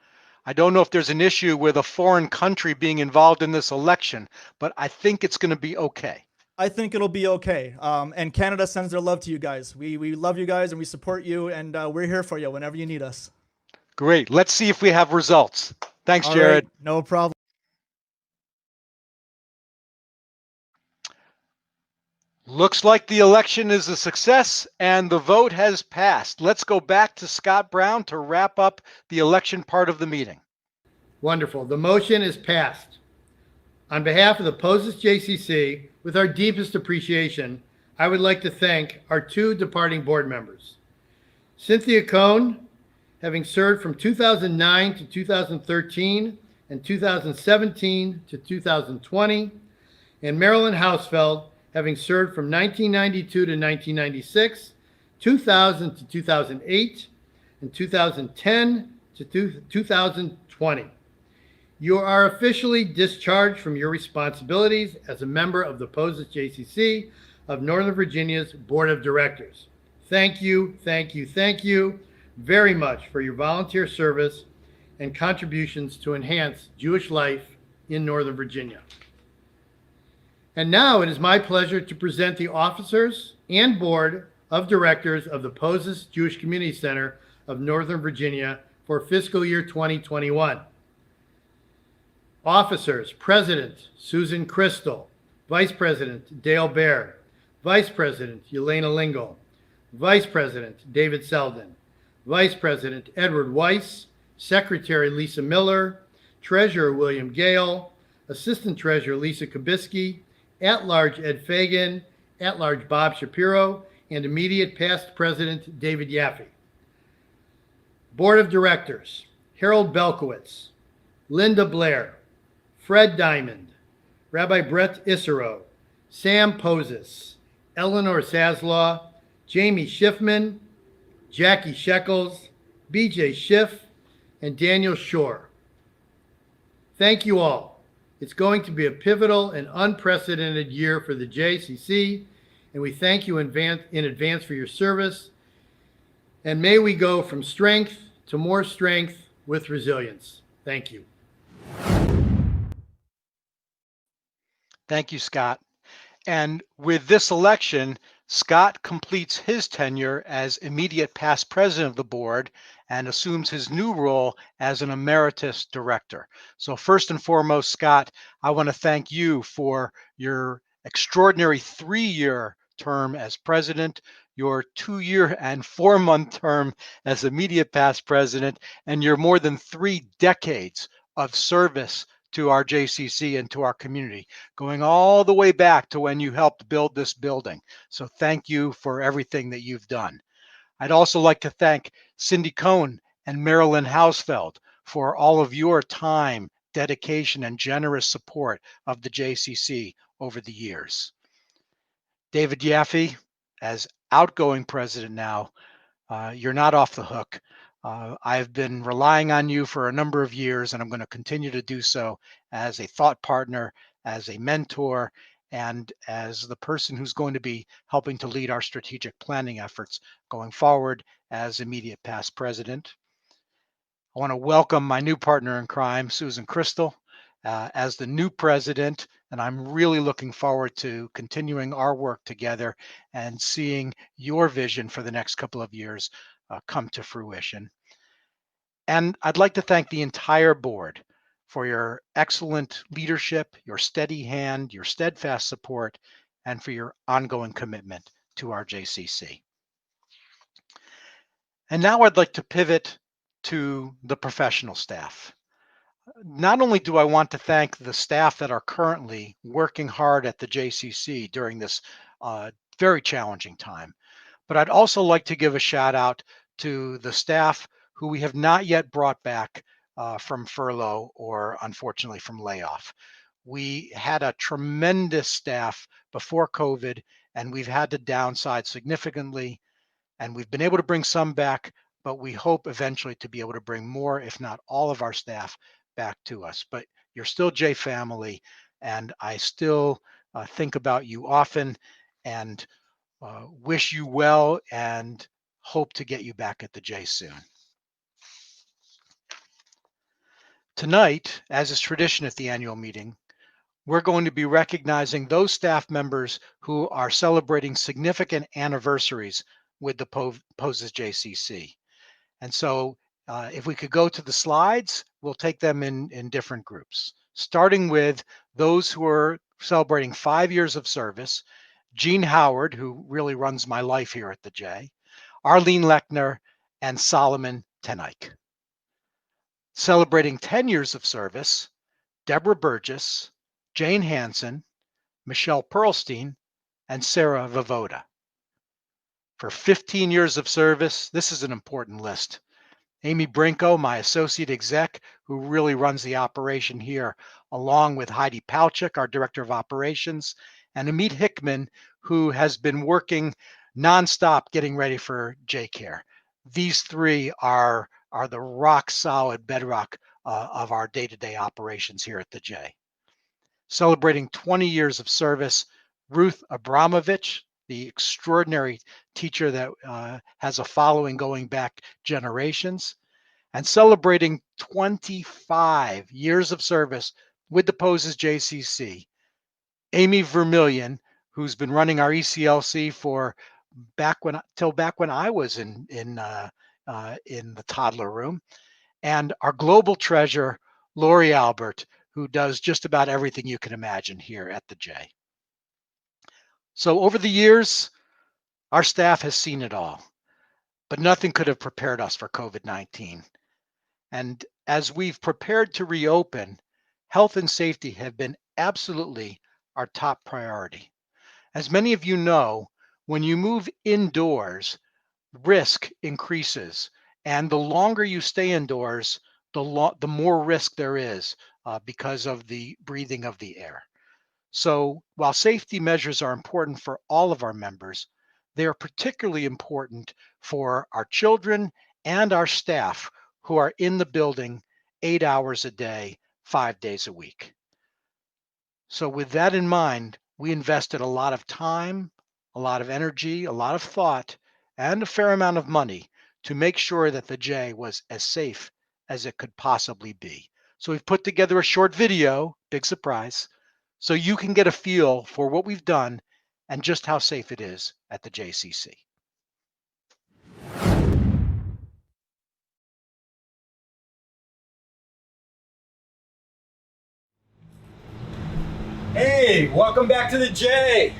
Speaker 1: I don't know if there's an issue with a foreign country being involved in this election, but I think it's going to be okay.
Speaker 12: I think it'll be okay. And Canada sends their love to you guys. We love you guys and we support you, and we're here for you whenever you need us.
Speaker 1: Great. Let's see if we have results. Thanks,
Speaker 12: All
Speaker 1: Jared.
Speaker 12: right, no problem.
Speaker 1: Looks like the election is a success and the vote has passed. Let's go back to Scott Brown to wrap up the election part of the meeting.
Speaker 10: Wonderful. The motion is passed. On behalf of the Pozez JCC, with our deepest appreciation, I would like to thank our two departing board members. Cynthia Cohn, having served from 2009 to 2013 and 2017 to 2020, and Marilyn Hausfeld, having served from 1992 to 1996, 2000 to 2008, and 2010 to 2020. You are officially discharged from your responsibilities as a member of the Pozez JCC of Northern Virginia's Board of Directors. Thank you, thank you, thank you very much for your volunteer service and contributions to enhance Jewish life in Northern Virginia. And now it is my pleasure to present the officers and Board of Directors of the Pozez Jewish Community Center of Northern Virginia for fiscal year 2021. Officers: President Susan Crystal, Vice President Dale Baer, Vice President Yelena Lingle, Vice President David Selden, Vice President Edward Weiss, Secretary Lisa Miller, Treasurer William Gale, Assistant Treasurer Lisa Kubisky, At-Large Ed Fagan, At-Large Bob Shapiro, and immediate past President David Yaffe. Board of Directors: Harold Belkowitz, Linda Blair, Fred Diamond, Rabbi Brett Isero, Sam Pozes, Eleanor Saslaw, Jamie Schiffman, Jackie Shekels, BJ Schiff, and Daniel Shore. Thank you all. It's going to be a pivotal and unprecedented year for the JCC, and we thank you in advance for your service. And may we go from strength to more strength with resilience. Thank you.
Speaker 1: Thank you, Scott. And with this election, Scott completes his tenure as immediate past president of the board and assumes his new role as an emeritus director. So first and foremost, Scott, I want to thank you for your extraordinary 3-year term as president, your 2-year and 4-month term as immediate past president, and your more than 3 decades of service to our JCC and to our community, going all the way back to when you helped build this building. So thank you for everything that you've done. I'd also like to thank Cindy Cohn and Marilyn Hausfeld for all of your time, dedication, and generous support of the JCC over the years. David Yaffe, as outgoing president now, you're not off the hook. I've been relying on you for a number of years, and I'm going to continue to do so as a thought partner, as a mentor, and as the person who's going to be helping to lead our strategic planning efforts going forward as immediate past president. I want to welcome my new partner in crime, Susan Crystal, as the new president, and I'm really looking forward to continuing our work together and seeing your vision for the next couple of years come to fruition. And I'd like to thank the entire board for your excellent leadership, your steady hand, your steadfast support, and for your ongoing commitment to our JCC. And now I'd like to pivot to the professional staff. Not only do I want to thank the staff that are currently working hard at the JCC during this very challenging time, but I'd also like to give a shout out to the staff who we have not yet brought back from furlough or unfortunately from layoff. We had a tremendous staff before COVID, and we've had to downsize significantly, and we've been able to bring some back, but we hope eventually to be able to bring more, if not all of our staff back to us. But you're still J family, and I still think about you often and wish you well and hope to get you back at the J soon. Tonight, as is tradition at the annual meeting, we're going to be recognizing those staff members who are celebrating significant anniversaries with the Pozez JCC. And so if we could go to the slides, we'll take them in different groups, starting with those who are celebrating 5 years of service: Jean Howard, who really runs my life here at the J, Arlene Lechner, and Solomon Tenike. Celebrating 10 years of service: Deborah Burgess, Jane Hansen, Michelle Perlstein, and Sarah Vovoda. For 15 years of service, this is an important list: Amy Brinko, my associate exec, who really runs the operation here, along with Heidi Palchik, our director of operations, and Amit Hickman, who has been working nonstop getting ready for J-Care. These three are the rock solid bedrock of our day-to-day operations here at the J. Celebrating 20 years of service, Ruth Abramovich, the extraordinary teacher that has a following going back generations. And celebrating 25 years of service with the Pozez JCC, Amy Vermillion, who's been running our ECLC for till back when I was in the toddler room, and our global treasure, Lori Albert, who does just about everything you can imagine here at the J. So over the years, our staff has seen it all, but nothing could have prepared us for COVID-19. And as we've prepared to reopen, health and safety have been absolutely our top priority. As many of you know, when you move indoors, risk increases, and the longer you stay indoors, the more risk there is because of the breathing of the air. So while safety measures are important for all of our members, they are particularly important for our children and our staff who are in the building 8 hours a day, 5 days a week. So with that in mind, we invested a lot of time, a lot of energy, a lot of thought, and a fair amount of money to make sure that the J was as safe as it could possibly be. So we've put together a short video, big surprise, so you can get a feel for what we've done and just how safe it is at the JCC.
Speaker 4: Hey, welcome back to the J.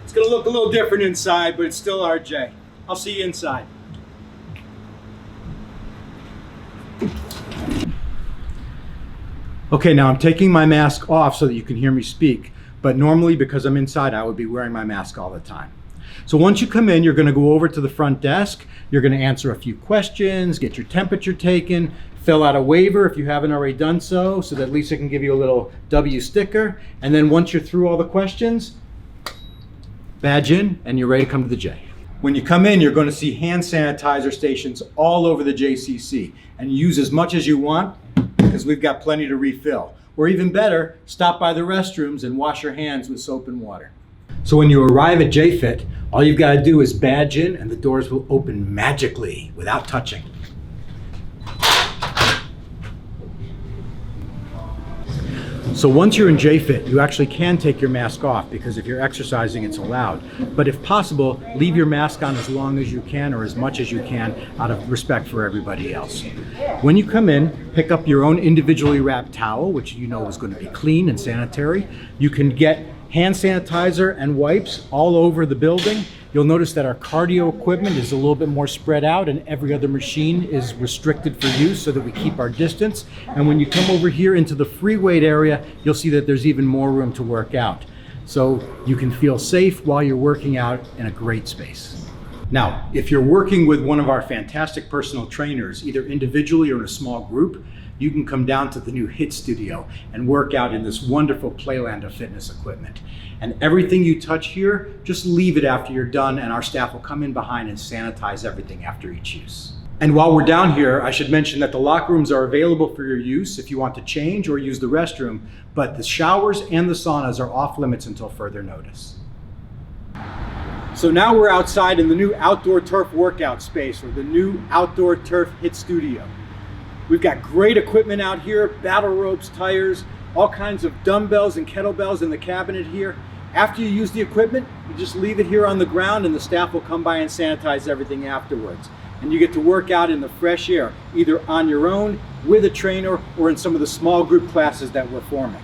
Speaker 4: It's gonna look a little different inside, but it's still our J. I'll see you inside. Okay, now I'm taking my mask off so that you can hear me speak, but normally because I'm inside, I would be wearing my mask all the time. So once you come in, you're gonna go over to the front desk, you're gonna answer a few questions, get your temperature taken, fill out a waiver if you haven't already done so that Lisa can give you a little W sticker, and then once you're through all the questions, badge in and you're ready to come to the J. When you come in, you're gonna see hand sanitizer stations all over the JCC, and use as much as you want, because we've got plenty to refill. Or even better, stop by the restrooms and wash your hands with soap and water. So when you arrive at JFit, all you've got to do is badge in and the doors will open magically without touching. So once you're in JFit, you actually can take your mask off because if you're exercising, it's allowed. But if possible, leave your mask on as long as you can or as much as you can out of respect for everybody else. When you come in, pick up your own individually wrapped towel, which you know is going to be clean and sanitary. You can get hand sanitizer and wipes all over the building. You'll notice that our cardio equipment is a little bit more spread out and every other machine is restricted for use so that we keep our distance. And when you come over here into the free weight area, you'll see that there's even more room to work out. So you can feel safe while you're working out in a great space. Now, if you're working with one of our fantastic personal trainers, either individually or in a small group, you can come down to the new HIIT studio and work out in this wonderful playland of fitness equipment. And everything you touch here, just leave it after you're done and our staff will come in behind and sanitize everything after each use. And while we're down here, I should mention that the locker rooms are available for your use if you want to change or use the restroom, but the showers and the saunas are off limits until further notice. So now we're outside in the new outdoor turf workout space, or the new outdoor turf HIIT studio. We've got great equipment out here, battle ropes, tires, all kinds of dumbbells and kettlebells in the cabinet here. After you use the equipment, you just leave it here on the ground and the staff will come by and sanitize everything afterwards. And you get to work out in the fresh air, either on your own, with a trainer, or in some of the small group classes that we're forming.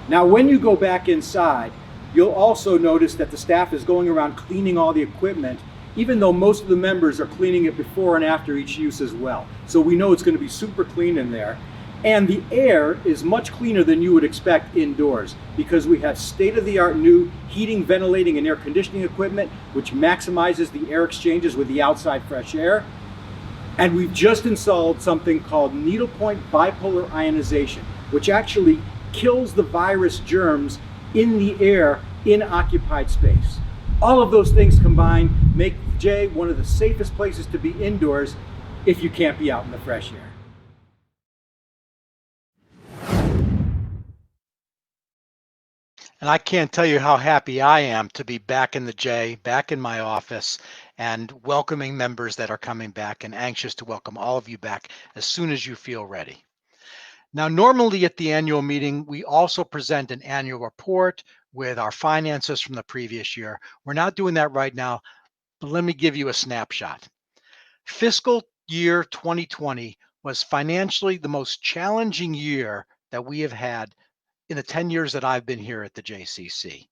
Speaker 4: Now, when you go back inside, you'll also notice that the staff is going around cleaning all the equipment, even though most of the members are cleaning it before and after each use as well. So we know it's going to be super clean in there. And the air is much cleaner than you would expect indoors because we have state-of-the-art new heating, ventilating, and air conditioning equipment, which maximizes the air exchanges with the outside fresh air. And we've just installed something called needlepoint bipolar ionization, which actually kills the virus germs in the air in occupied space. All of those things combined make J one of the safest places to be indoors if you can't be out in the fresh air.
Speaker 1: And I can't tell you how happy I am to be back in the J, back in my office, and welcoming members that are coming back, and anxious to welcome all of you back as soon as you feel ready. Now, normally at the annual meeting, we also present an annual report with our finances from the previous year. We're not doing that right now, but let me give you a snapshot. Fiscal year 2020 was financially the most challenging year that we have had in the 10 years that I've been here at the JCC.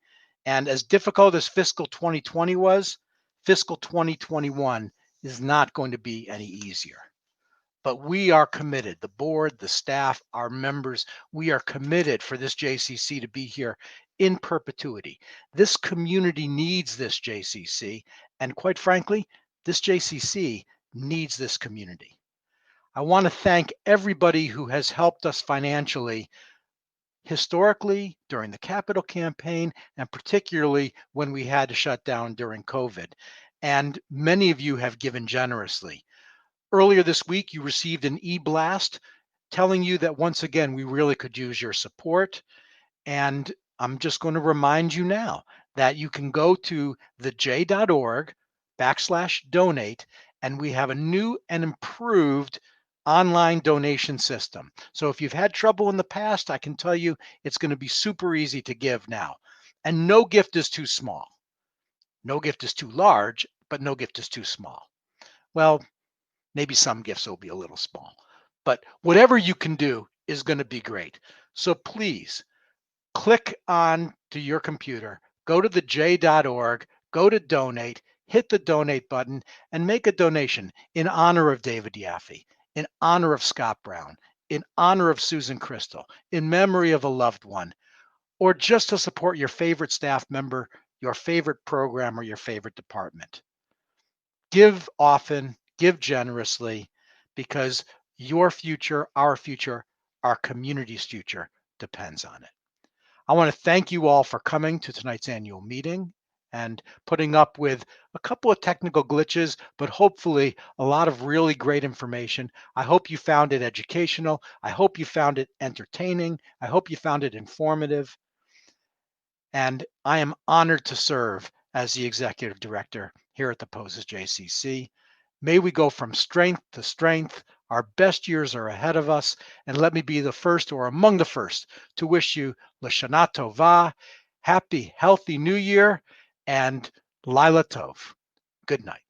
Speaker 1: And as difficult as fiscal 2020 was, fiscal 2021 is not going to be any easier. But we are committed, the board, the staff, our members, we are committed for this JCC to be here in perpetuity. This community needs this JCC, and quite frankly, this JCC needs this community. I want to thank everybody who has helped us financially, historically, during the capital campaign, and particularly when we had to shut down during COVID. And many of you have given generously. Earlier this week, you received an e-blast telling you that once again, we really could use your support. And I'm just going to remind you now that you can go to thej.org/donate, and we have a new and improved online donation system. So if you've had trouble in the past, I can tell you it's going to be super easy to give now. And no gift is too small. No gift is too large, but no gift is too small. Well, maybe some gifts will be a little small, but whatever you can do is going to be great. So please click on to your computer, go to thej.org, go to donate, hit the donate button, and make a donation in honor of David Yaffe, in honor of Scott Brown, in honor of Susan Crystal, in memory of a loved one, or just to support your favorite staff member, your favorite program, or your favorite department. Give often, give generously, because your future, our community's future depends on it. I want to thank you all for coming to tonight's annual meeting and putting up with a couple of technical glitches, but hopefully a lot of really great information. I hope you found it educational. I hope you found it entertaining. I hope you found it informative. And I am honored to serve as the executive director here at the Pozez JCC. May we go from strength to strength, Our best years are ahead of us, and let me be the first or among the first to wish you Lashana Tova, happy, healthy New Year, and Lila Tov. Good night.